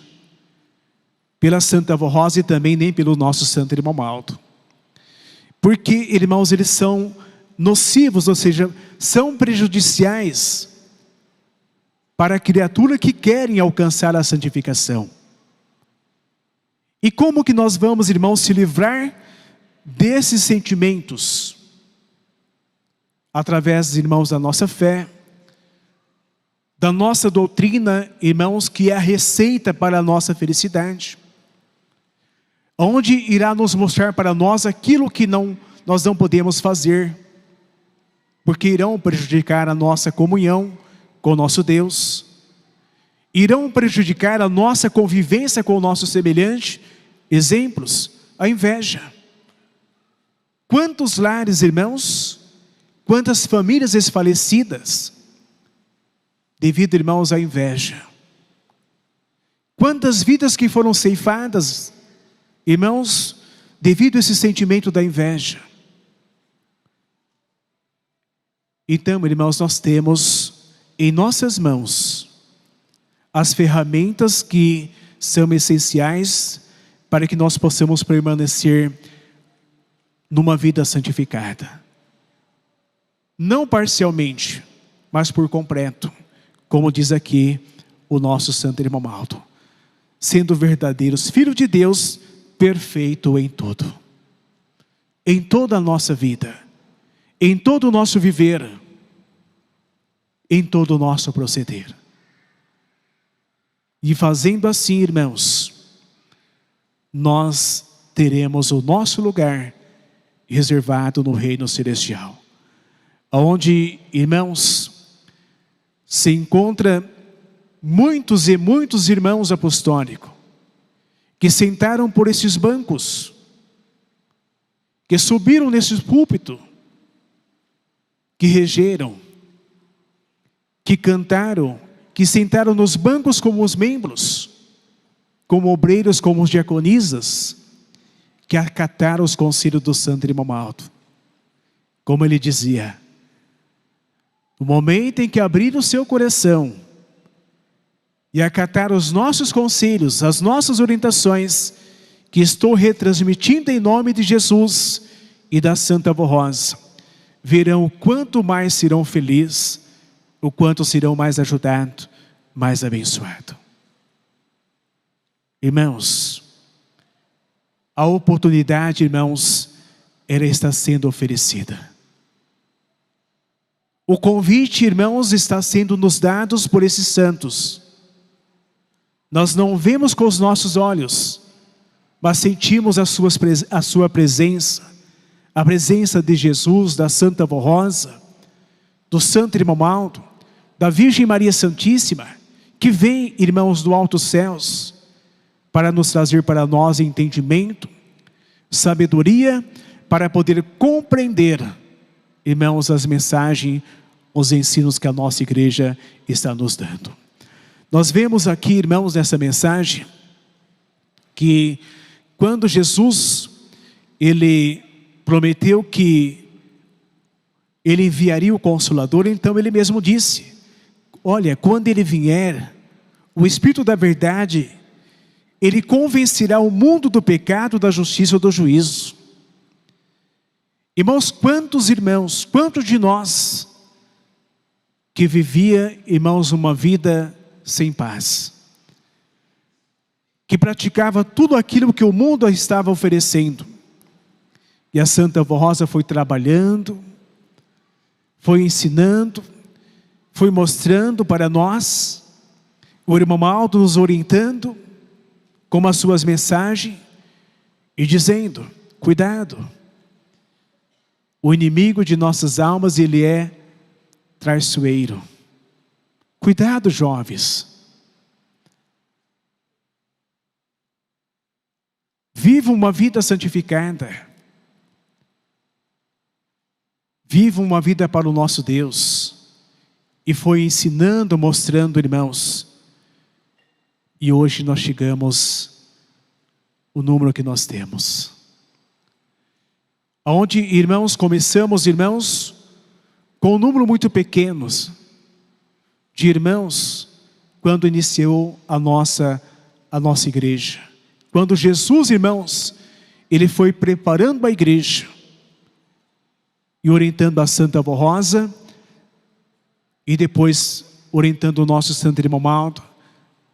pela Santa Avó Rosa e também nem pelo nosso Santo Irmão Maldo. Porque, irmãos, eles são nocivos, ou seja, são prejudiciais para a criatura que querem alcançar a santificação. E como que nós vamos, irmãos, se livrar desses sentimentos? Através, irmãos, da nossa fé, da nossa doutrina, irmãos, que é a receita para a nossa felicidade, onde irá nos mostrar para nós aquilo que nós não podemos fazer, porque irão prejudicar a nossa comunhão com o nosso Deus, irão prejudicar a nossa convivência com o nosso semelhante. Exemplos, a inveja. Quantos lares, irmãos, quantas famílias desfalecidas, devido, irmãos, à inveja. Quantas vidas que foram ceifadas, irmãos, devido a esse sentimento da inveja. Então, irmãos, nós temos em nossas mãos as ferramentas que são essenciais para que nós possamos permanecer numa vida santificada. Não parcialmente, mas por completo, como diz aqui o nosso Santo Irmão Maldo, sendo verdadeiros filhos de Deus, perfeito em tudo, em toda a nossa vida, em todo o nosso viver, em todo o nosso proceder. E fazendo assim, irmãos, nós teremos o nosso lugar reservado no reino celestial, onde, irmãos, se encontra muitos e muitos irmãos apostólicos que sentaram por esses bancos, que subiram nesse púlpito, que regeram, que cantaram, que sentaram nos bancos como os membros, como obreiros, como os diaconisas, que acataram os conselhos do Santo Irmão Maldo. Como ele dizia, no momento em que abrir o seu coração e acatar os nossos conselhos, as nossas orientações, que estou retransmitindo em nome de Jesus e da Santa Avó Rosa, verão o quanto mais serão felizes, o quanto serão mais ajudados, mais abençoados. Irmãos, a oportunidade, irmãos, ela está sendo oferecida. O convite, irmãos, está sendo nos dados por esses santos. Nós não vemos com os nossos olhos, mas sentimos a sua presença, a presença de Jesus, da Santa Avó Rosa, do Santo Irmão Maldo, da Virgem Maria Santíssima, que vem, irmãos, do alto céus, para nos trazer para nós entendimento, sabedoria, para poder compreender, irmãos, as mensagens, os ensinos que a nossa igreja está nos dando. Nós vemos aqui, irmãos, nessa mensagem, que quando Jesus, ele prometeu que ele enviaria o Consolador, então ele mesmo disse, olha, quando ele vier, o Espírito da verdade, ele convencerá o mundo do pecado, da justiça e do juízo. Irmãos, quantos de nós que vivia, irmãos, uma vida sem paz, que praticava tudo aquilo que o mundo estava oferecendo, e a Santa Avó Rosa foi trabalhando, foi ensinando, foi mostrando para nós, o Irmão Maldo nos orientando, com as suas mensagens, e dizendo, cuidado, o inimigo de nossas almas, ele é traiçoeiro, Cuidado, jovens. Vivam uma vida santificada. Vivam uma vida para o nosso Deus. E foi ensinando, mostrando, irmãos. E hoje nós chegamos ao número que nós temos. Onde, irmãos, começamos, irmãos, com um número muito pequeno de irmãos, quando iniciou a nossa igreja. Quando Jesus, irmãos, Ele foi preparando a igreja e orientando a Santa Avó Rosa e depois orientando o nosso Santo Irmão Maldo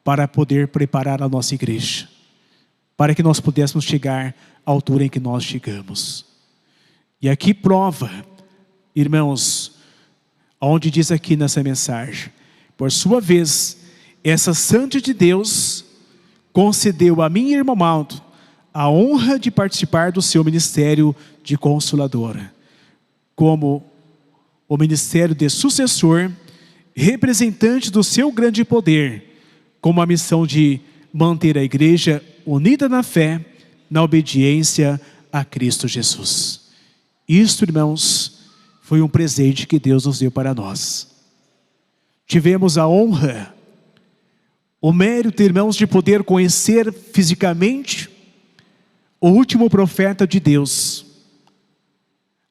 para poder preparar a nossa igreja, para que nós pudéssemos chegar à altura em que nós chegamos. E aqui prova, irmãos, onde diz aqui nessa mensagem, por sua vez, essa Santa de Deus concedeu a mim, irmão Maldo, a honra de participar do seu ministério de consoladora, como o ministério de sucessor, representante do seu grande poder, com a missão de manter a igreja unida na fé, na obediência a Cristo Jesus. Isto, irmãos, foi um presente que Deus nos deu para nós. Tivemos a honra, o mérito, irmãos, de poder conhecer fisicamente o último profeta de Deus,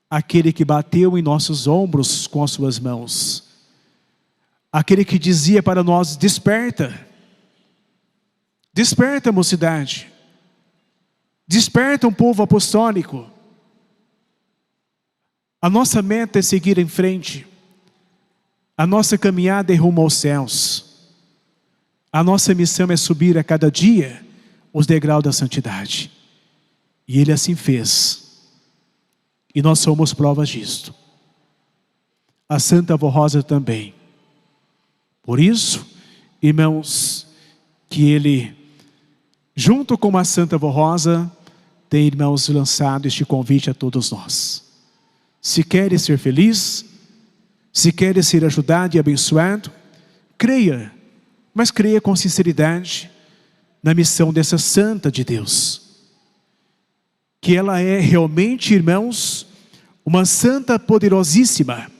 aquele que bateu em nossos ombros com as suas mãos, aquele que dizia para nós: desperta, desperta, mocidade, desperta, um povo apostólico. A nossa meta é seguir em frente, a nossa caminhada é rumo aos céus. A nossa missão é subir a cada dia os degraus da santidade. E Ele assim fez. E nós somos provas disto. A Santa Avó Rosa também. Por isso, irmãos, que Ele, junto com a Santa Avó Rosa, tem, irmãos, lançado este convite a todos nós. Se queres ser feliz, se queres ser ajudado e abençoado, creia, mas creia com sinceridade na missão dessa Santa de Deus. Que ela é realmente, irmãos, uma Santa poderosíssima,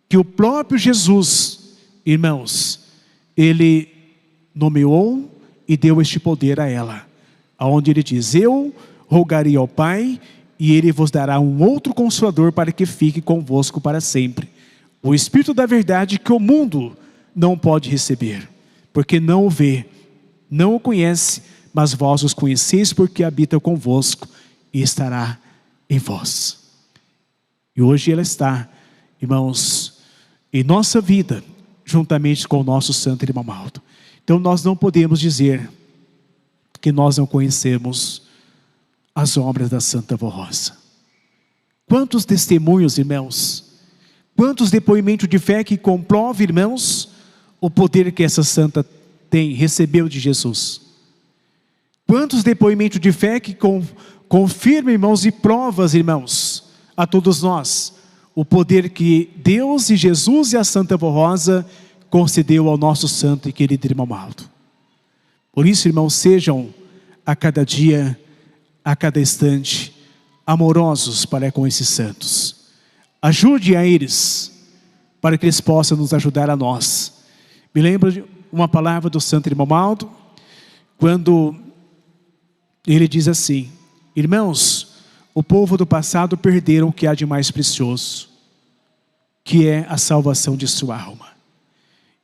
que o próprio Jesus, irmãos, Ele nomeou e deu este poder a ela, aonde Ele diz: eu rogarei ao Pai e Ele vos dará um outro Consolador para que fique convosco para sempre, o Espírito da verdade, que o mundo não pode receber, porque não o vê, não o conhece, mas vós os conheceis, porque habita convosco e estará em vós. E hoje ela está, irmãos, em nossa vida, juntamente com o nosso Santo Irmão Maldo. Então nós não podemos dizer que nós não conhecemos as obras da Santa Avó Rosa. Quantos testemunhos, irmãos, quantos depoimentos de fé que comprovam, irmãos, o poder que essa santa recebeu de Jesus. Quantos depoimentos de fé que confirmam, irmãos, e provas, irmãos, a todos nós, o poder que Deus e Jesus e a Santa Avó Rosa concedeu ao nosso santo e querido irmão Maldo. Por isso, irmãos, sejam a cada dia, a cada instante, amorosos para com esses santos. Ajude a eles, para que eles possam nos ajudar a nós. Me lembro de uma palavra do Santo Irmão Maldo, quando ele diz assim: irmãos, o povo do passado perderam o que há de mais precioso, que é a salvação de sua alma.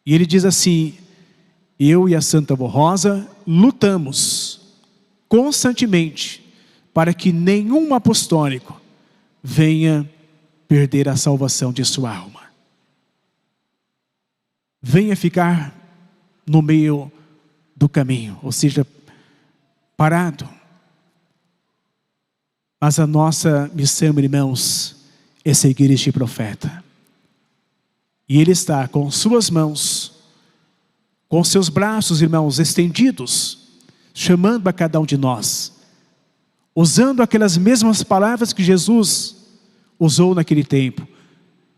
E ele diz assim: eu e a Santa Avó Rosa lutamos constantemente para que nenhum apostólico venha perder a salvação de sua alma, venha ficar no meio do caminho, ou seja, parado. Mas a nossa missão, irmãos, é seguir este profeta. E ele está com suas mãos, com seus braços, irmãos, estendidos, chamando a cada um de nós, usando aquelas mesmas palavras que Jesus usou naquele tempo.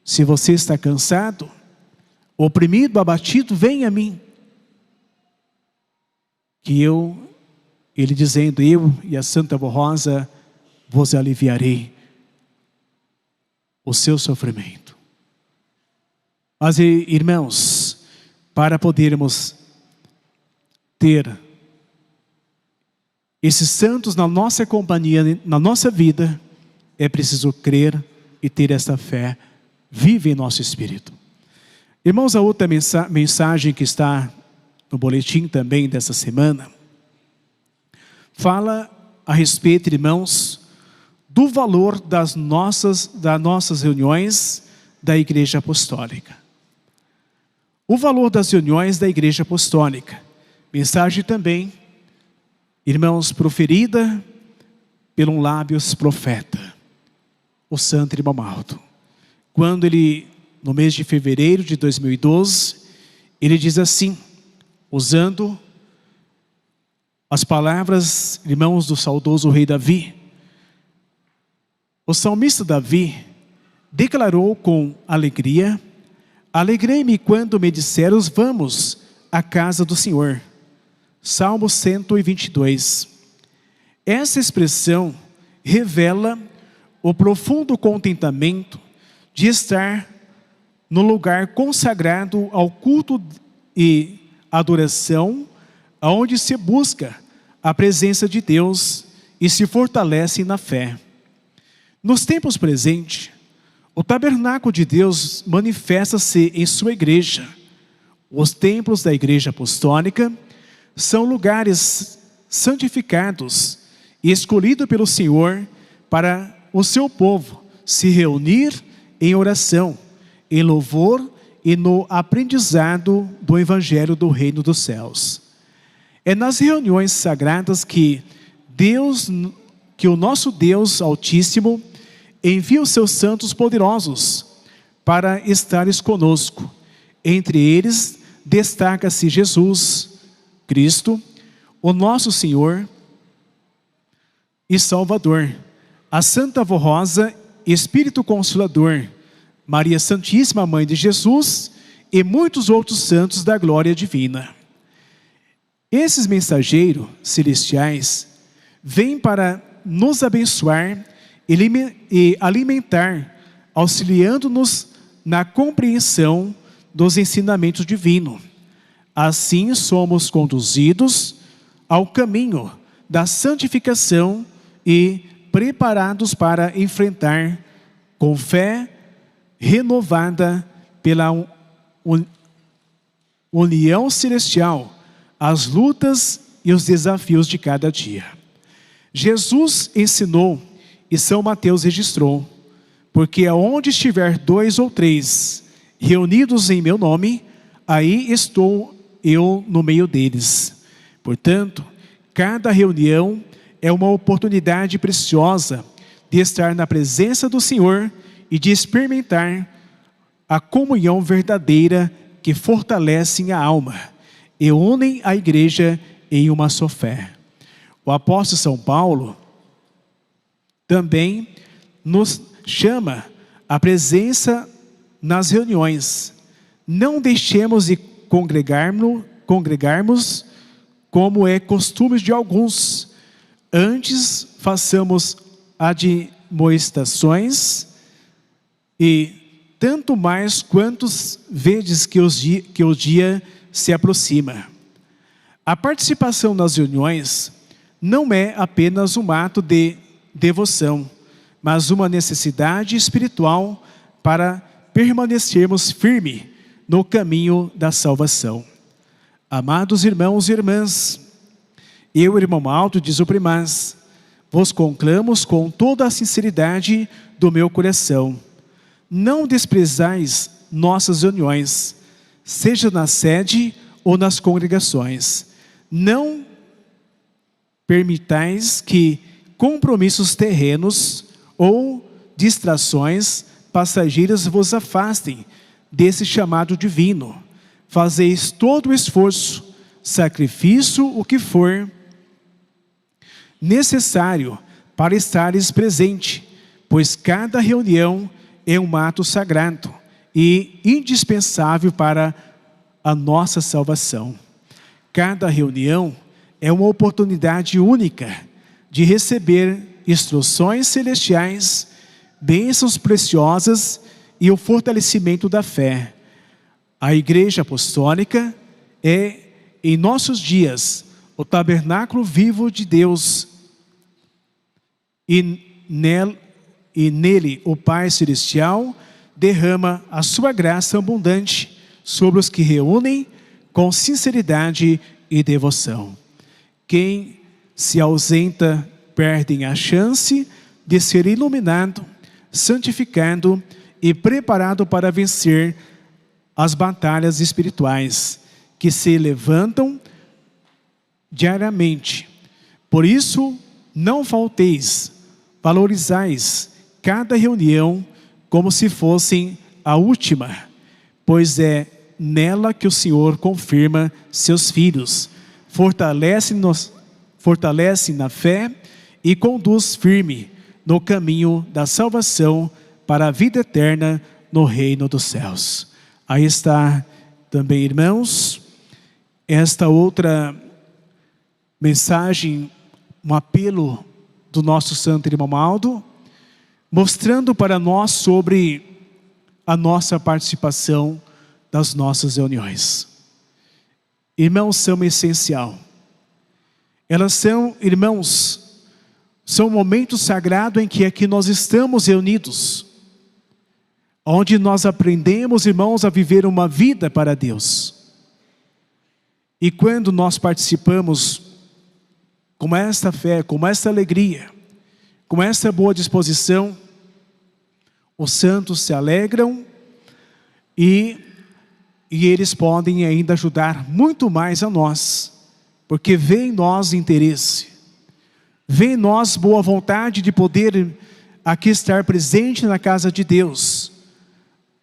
Se você está cansado, oprimido, abatido, vem a mim. Ele dizendo, eu e a Santa Avó Rosa vos aliviarei o seu sofrimento. Mas, irmãos, para podermos ter esses santos na nossa companhia, na nossa vida, é preciso crer e ter essa fé viva em nosso espírito. Irmãos, a outra mensagem que está no boletim também dessa semana, fala a respeito, irmãos, do valor das nossas reuniões da Igreja Apostólica. O valor das reuniões da Igreja Apostólica. Mensagem também, irmãos, proferida pelo lábios profeta, o Santo Irmão Malto. Quando ele, no mês de fevereiro de 2012, ele diz assim, usando as palavras, irmãos, do saudoso rei Davi. O salmista Davi declarou com alegria, alegrei-me quando me disseram, vamos à casa do Senhor. Salmo 122. Essa expressão revela o profundo contentamento de estar no lugar consagrado ao culto e adoração, onde se busca a presença de Deus e se fortalece na fé. Nos tempos presentes, o tabernáculo de Deus manifesta-se em sua igreja. Os templos da Igreja Apostólica são lugares santificados e escolhidos pelo Senhor para o seu povo se reunir em oração, em louvor e no aprendizado do Evangelho do Reino dos Céus. É nas reuniões sagradas que o nosso Deus Altíssimo envia os seus santos poderosos para estares conosco. Entre eles destaca-se Jesus Cristo, o nosso Senhor e Salvador, a Santa Avó Rosa, Espírito Consolador, Maria Santíssima, Mãe de Jesus e muitos outros santos da glória divina. Esses mensageiros celestiais vêm para nos abençoar e alimentar, auxiliando-nos na compreensão dos ensinamentos divinos. Assim somos conduzidos ao caminho da santificação e preparados para enfrentar com fé renovada pela união celestial as lutas e os desafios de cada dia. Jesus ensinou e São Mateus registrou, porque aonde estiver 2 ou 3 reunidos em meu nome, aí estou eu no meio deles. Portanto, cada reunião é uma oportunidade preciosa de estar na presença do Senhor e de experimentar a comunhão verdadeira que fortalece a alma e unem a igreja em uma só fé. O apóstolo São Paulo também nos chama à presença nas reuniões. Não deixemos de congregarmos como é costume de alguns. Antes façamos admoestações e tanto mais quantos vedes que o dia se aproxima. A participação nas reuniões não é apenas um ato de devoção, mas uma necessidade espiritual para permanecermos firmes no caminho da salvação. Amados irmãos e irmãs, eu, irmão Malto, diz o primaz, vos conclamos com toda a sinceridade do meu coração. Não desprezais nossas reuniões, seja na sede ou nas congregações. Não permitais que compromissos terrenos ou distrações passageiras vos afastem desse chamado divino. Fazeis todo o esforço, sacrifício, o que for necessário para estares presente, pois cada reunião é um ato sagrado e indispensável para a nossa salvação. Cada reunião é uma oportunidade única de receber instruções celestiais, bênçãos preciosas e o fortalecimento da fé. A Igreja Apostólica é, em nossos dias, o tabernáculo vivo de Deus, e nele o Pai Celestial derrama a sua graça abundante sobre os que reúnem com sinceridade e devoção. Quem se ausenta perde a chance de ser iluminado, santificado e preparado para vencer as batalhas espirituais que se levantam diariamente. Por isso, não falteis, valorizais cada reunião como se fossem a última, pois é nela que o Senhor confirma seus filhos, fortalece na fé e conduz firme no caminho da salvação para a vida eterna no reino dos céus. Aí está também, irmãos, esta outra mensagem, um apelo do nosso santo irmão Aldo, mostrando para nós sobre a nossa participação das nossas reuniões. Irmãos, são essencial. Elas são, irmãos, são momentos sagrados em que aqui nós estamos reunidos, onde nós aprendemos, irmãos, a viver uma vida para Deus. E quando nós participamos com esta fé, com esta alegria, com esta boa disposição, os santos se alegram e eles podem ainda ajudar muito mais a nós, porque vê em nós interesse, vê em nós boa vontade de poder aqui estar presente na casa de Deus,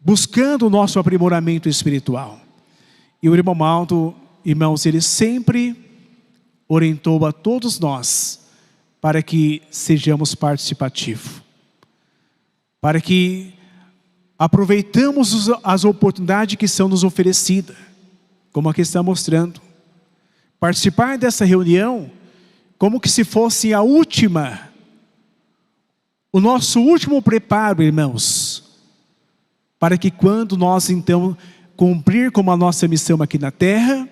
buscando o nosso aprimoramento espiritual. E o irmão Aldo, irmãos, ele sempre orientou a todos nós para que sejamos participativos, para que aproveitamos as oportunidades que são nos oferecidas, como aqui está mostrando. Participar dessa reunião como que se fosse a última, o nosso último preparo, irmãos, para que quando nós então cumprir com a nossa missão aqui na terra,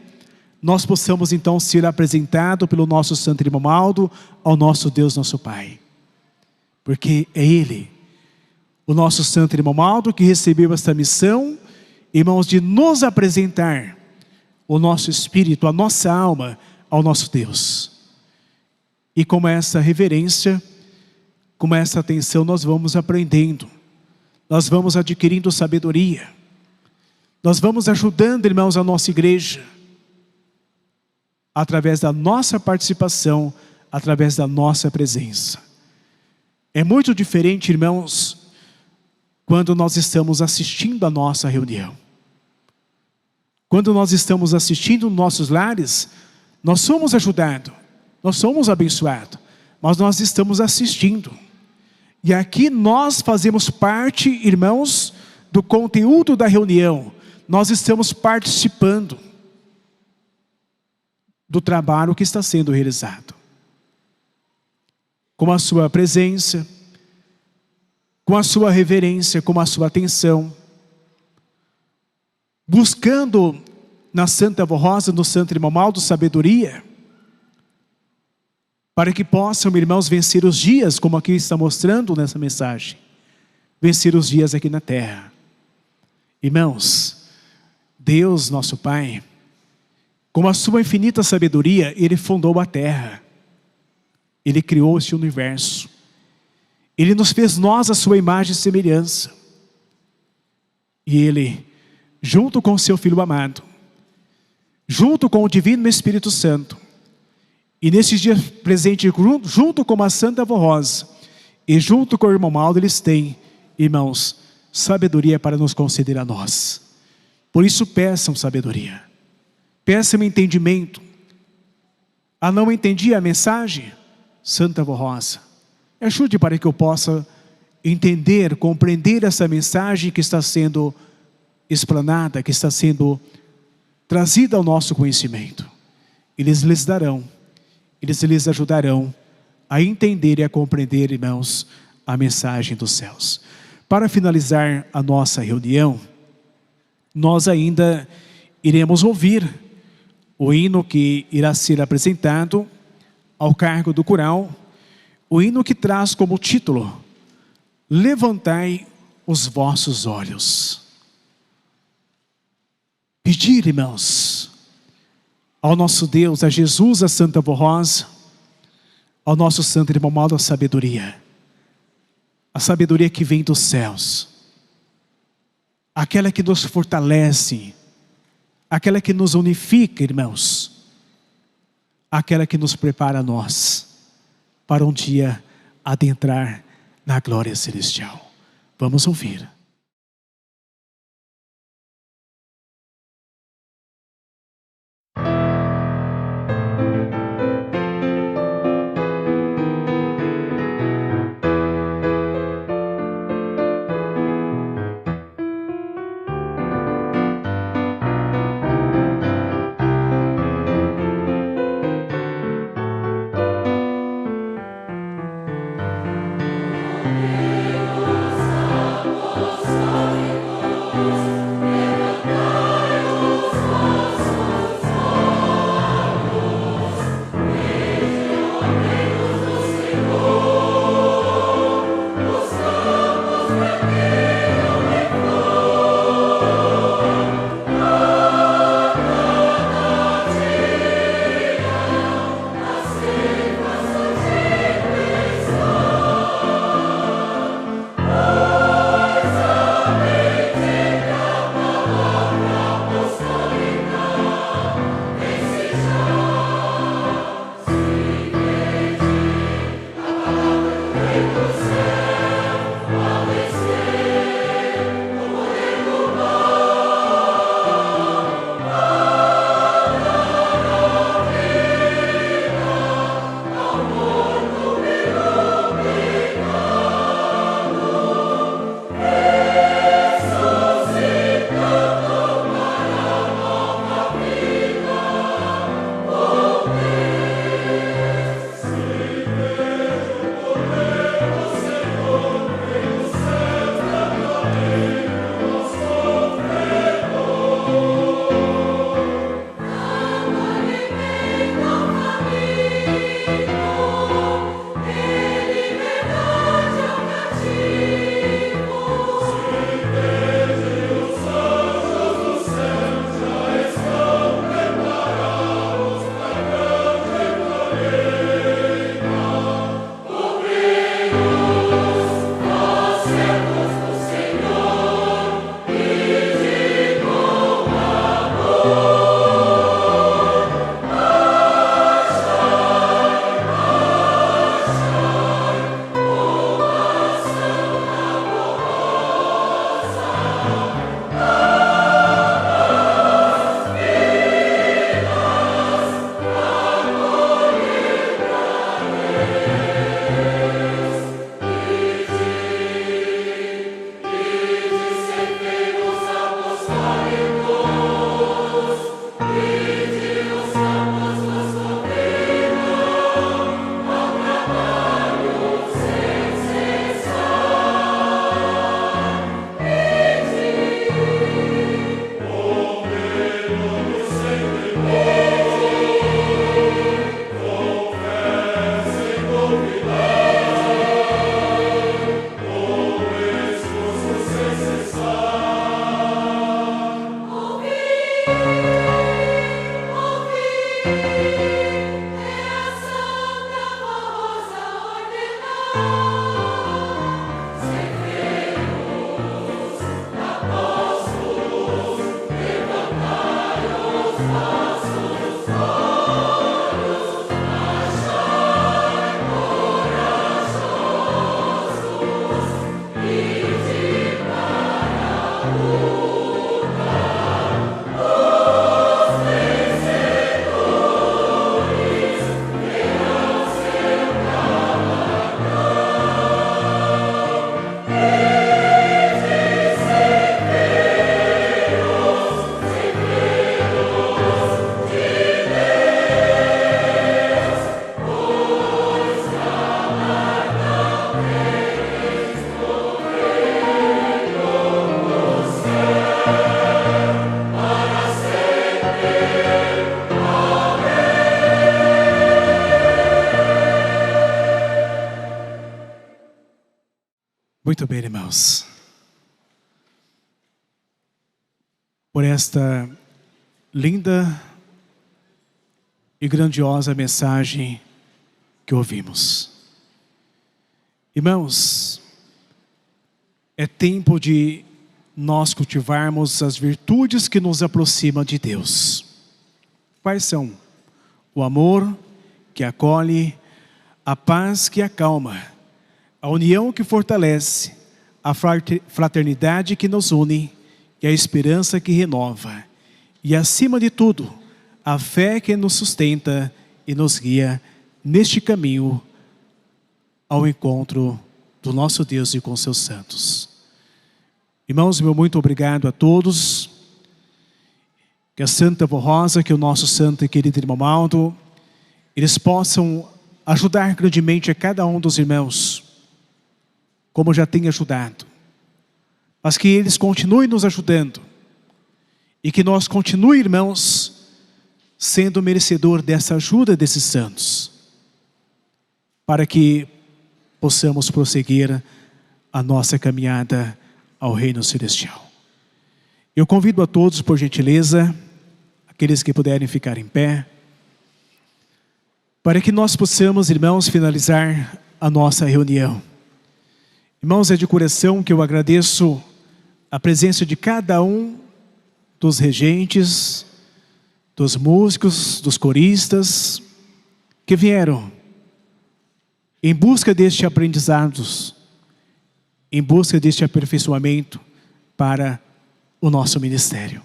nós possamos então ser apresentados pelo nosso santo irmão Aldo ao nosso Deus, nosso Pai. Porque é Ele, o nosso santo irmão Aldo, que recebeu esta missão, irmãos, de nos apresentar o nosso espírito, a nossa alma ao nosso Deus. E com essa reverência, com essa atenção, nós vamos aprendendo, nós vamos adquirindo sabedoria, nós vamos ajudando, irmãos, a nossa igreja, através da nossa participação, através da nossa presença. É muito diferente, irmãos, quando nós estamos assistindo a nossa reunião. Quando nós estamos assistindo nos nossos lares, nós somos ajudados, nós somos abençoados, mas nós estamos assistindo. E aqui nós fazemos parte, irmãos, do conteúdo da reunião. Nós estamos participando do trabalho que está sendo realizado. Com a sua presença, com a sua reverência, com a sua atenção, buscando na Santa Avó Rosa, no Santo Irmão Aldo, sabedoria, para que possam, irmãos, vencer os dias, como aqui está mostrando nessa mensagem, vencer os dias aqui na terra. Irmãos, Deus, nosso Pai, com a sua infinita sabedoria, Ele fundou a terra, Ele criou este universo, Ele nos fez nós a sua imagem e semelhança, e Ele, junto com o seu Filho amado, junto com o Divino Espírito Santo, e nesses dias presentes, junto com a Santa Avó Rosa, e junto com o irmão Aldo, eles têm, irmãos, sabedoria para nos conceder a nós. Por isso peçam sabedoria, peçam entendimento. Ah, não entendi a mensagem? Santa Avó Rosa, ajude para que eu possa entender, compreender essa mensagem que está sendo explanada que está sendo trazida ao nosso conhecimento. Eles lhes darão, eles lhes ajudarão a entender e a compreender, irmãos, a mensagem dos céus. Para finalizar a nossa reunião, nós ainda iremos ouvir o hino que irá ser apresentado ao cargo do coral, o hino que traz como título: Levantai os vossos olhos. Pedir, irmãos, ao nosso Deus, a Jesus, a Santa Vó Rosa, ao nosso Santo Irmão Mauro, a sabedoria que vem dos céus, aquela que nos fortalece, aquela que nos unifica, irmãos, aquela que nos prepara a nós para um dia adentrar na glória celestial. Vamos ouvir. Deus, Muito bem, irmãos. Por esta linda e grandiosa mensagem que ouvimos. Irmãos, é tempo de nós cultivarmos as virtudes que nos aproximam de Deus. Quais são? O amor que acolhe, a paz que acalma, a união que fortalece, a fraternidade que nos une e a esperança que renova. E acima de tudo, a fé que nos sustenta e nos guia neste caminho ao encontro do nosso Deus e com seus santos. Irmãos, meu muito obrigado a todos. Que a Santa Avó Rosa, que o nosso santo e querido irmão Maldo, eles possam ajudar grandemente a cada um dos irmãos, como já tem ajudado. Mas que eles continuem nos ajudando. E que nós continue, irmãos, sendo merecedor dessa ajuda desses santos. Para que possamos prosseguir a nossa caminhada ao reino celestial. Eu convido a todos, por gentileza, aqueles que puderem ficar em pé, para que nós possamos, irmãos, finalizar a nossa reunião. Irmãos, é de coração que eu agradeço a presença de cada um dos regentes, dos músicos, dos coristas, que vieram em busca deste aprendizados, em busca deste aperfeiçoamento para o nosso ministério.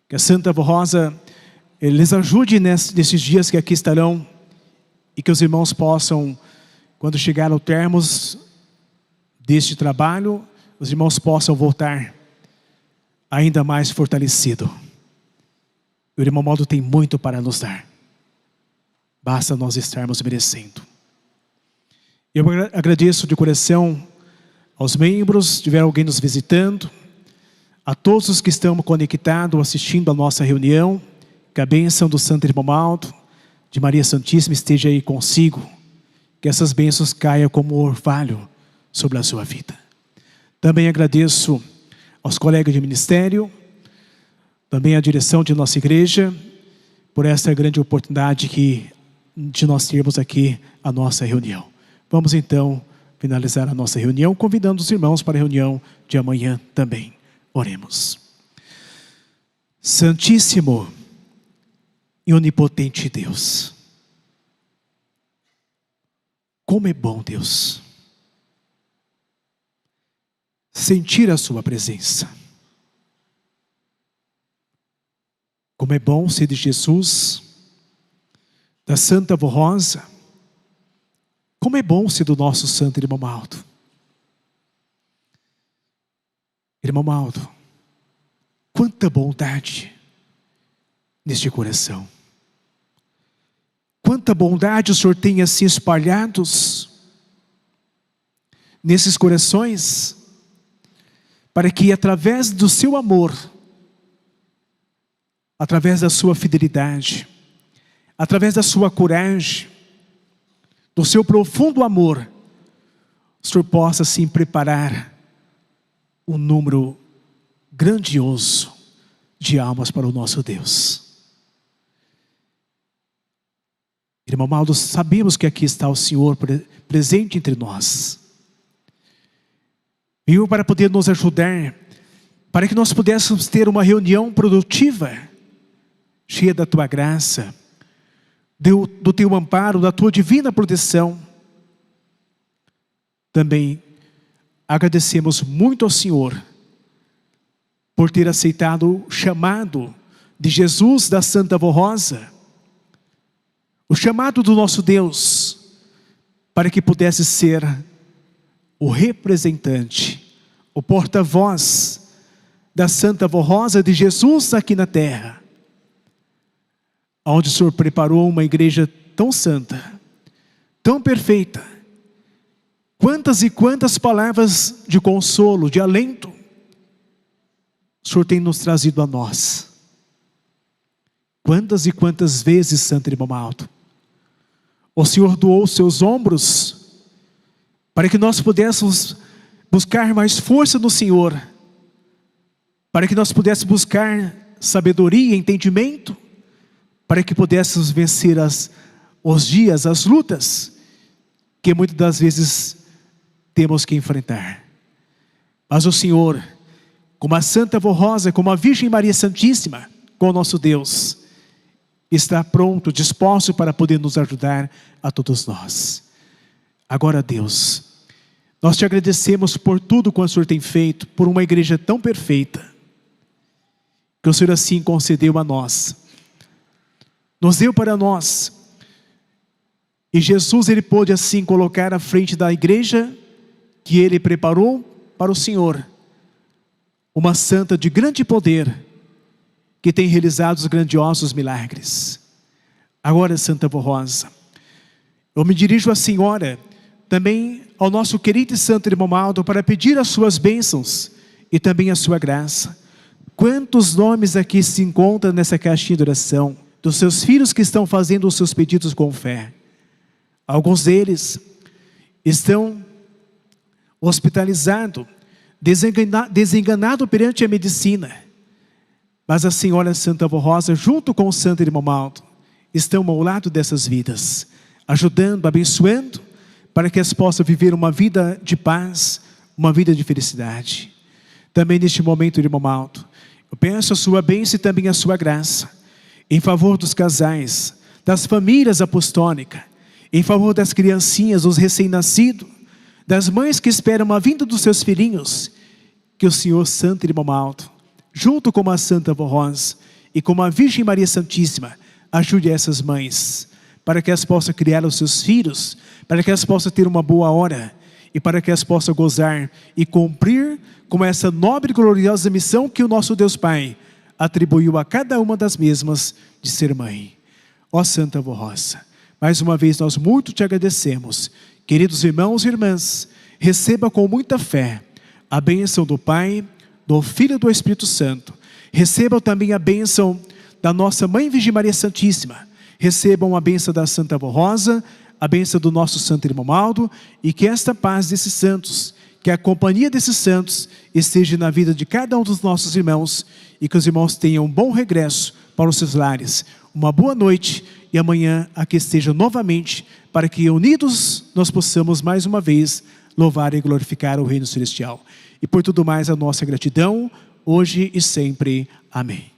Que a Santa Avó Rosa lhes ajude nesses dias que aqui estarão e que os irmãos possam, quando chegar ao termo deste trabalho, os irmãos possam voltar ainda mais fortalecido. O irmão Maldo tem muito para nos dar. Basta nós estarmos merecendo. Eu agradeço de coração aos membros, se tiver alguém nos visitando, a todos os que estão conectados, assistindo a nossa reunião, que a bênção do Santo Irmão Maldo, de Maria Santíssima, esteja aí consigo, que essas bênçãos caiam como orvalho sobre a sua vida. Também agradeço aos colegas de ministério, também à direção de nossa igreja, por essa grande oportunidade de nós termos aqui a nossa reunião. Vamos então finalizar a nossa reunião, convidando os irmãos para a reunião de amanhã também. Oremos. Santíssimo e onipotente Deus, como é bom, Deus, sentir a sua presença. Como é bom ser de Jesus, da Santa Avó Rosa. Como é bom ser do nosso santo irmão Maldo. Irmão Maldo, quanta bondade neste coração. Quanta bondade o Senhor tem assim espalhados nesses corações, para que através do seu amor, através da sua fidelidade, através da sua coragem, do seu profundo amor, o Senhor possa assim preparar um número grandioso de almas para o nosso Deus. Irmão Maldo, sabemos que aqui está o Senhor presente entre nós. Veio para poder nos ajudar, para que nós pudéssemos ter uma reunião produtiva, cheia da Tua graça, do Teu amparo, da Tua divina proteção. Também agradecemos muito ao Senhor por ter aceitado o chamado de Jesus da Santa Avó Rosa, o chamado do nosso Deus, para que pudesse ser o representante, o porta-voz da Santa Avó Rosa de Jesus aqui na terra, onde o Senhor preparou uma igreja tão santa, tão perfeita. Quantas e quantas palavras de consolo, de alento, o Senhor tem nos trazido a nós. Quantas e quantas vezes, Santo Irmão Maldo, o Senhor doou os seus ombros, para que nós pudéssemos buscar mais força no Senhor, para que nós pudéssemos buscar sabedoria e entendimento, para que pudéssemos vencer os dias, as lutas, que muitas das vezes temos que enfrentar. Mas o Senhor, como a Santa Vó Rosa, como a Virgem Maria Santíssima, com o nosso Deus, está pronto, disposto para poder nos ajudar a todos nós. Agora, Deus, nós te agradecemos por tudo quanto o Senhor tem feito, por uma igreja tão perfeita, que o Senhor assim concedeu a nós, nos deu para nós, e Jesus, Ele pôde assim colocar à frente da igreja, que Ele preparou para o Senhor, uma santa de grande poder, que tem realizado os grandiosos milagres. Agora, Santa Vó Rosa, eu me dirijo à Senhora, também ao nosso querido e santo irmão Aldo, para pedir as suas bênçãos e também a sua graça. Quantos nomes aqui se encontram nessa caixinha de oração, dos seus filhos que estão fazendo os seus pedidos com fé. Alguns deles estão hospitalizados, desenganado perante a medicina. Mas a Senhora Santa Vó Rosa, junto com o santo irmão Aldo, estão ao lado dessas vidas, ajudando, abençoando, para que elas possam viver uma vida de paz, uma vida de felicidade. Também neste momento, irmão Aldo, eu peço a sua bênção e também a sua graça, em favor dos casais, das famílias apostólicas, em favor das criancinhas, dos recém-nascidos, das mães que esperam a vinda dos seus filhinhos, que o Senhor Santo Irmão Aldo, junto com a Santa Vó Rosa e com a Virgem Maria Santíssima, ajude essas mães, para que elas possam criar os seus filhos, para que elas possam ter uma boa hora, e para que elas possam gozar e cumprir com essa nobre e gloriosa missão que o nosso Deus Pai atribuiu a cada uma das mesmas de ser mãe. Ó Santa Vó Rosa, mais uma vez nós muito te agradecemos. Queridos irmãos e irmãs, receba com muita fé a bênção do Pai, do Filho e do Espírito Santo. Recebam também a bênção da nossa Mãe Virgem Maria Santíssima. Recebam a bênção da Santa Vó Rosa, a bênção do nosso Santo Irmão Aldo, e que esta paz desses santos, que a companhia desses santos esteja na vida de cada um dos nossos irmãos, e que os irmãos tenham um bom regresso para os seus lares. Uma boa noite, e amanhã aqui estejam novamente, para que unidos nós possamos mais uma vez louvar e glorificar o Reino Celestial. E por tudo mais a nossa gratidão, hoje e sempre. Amém.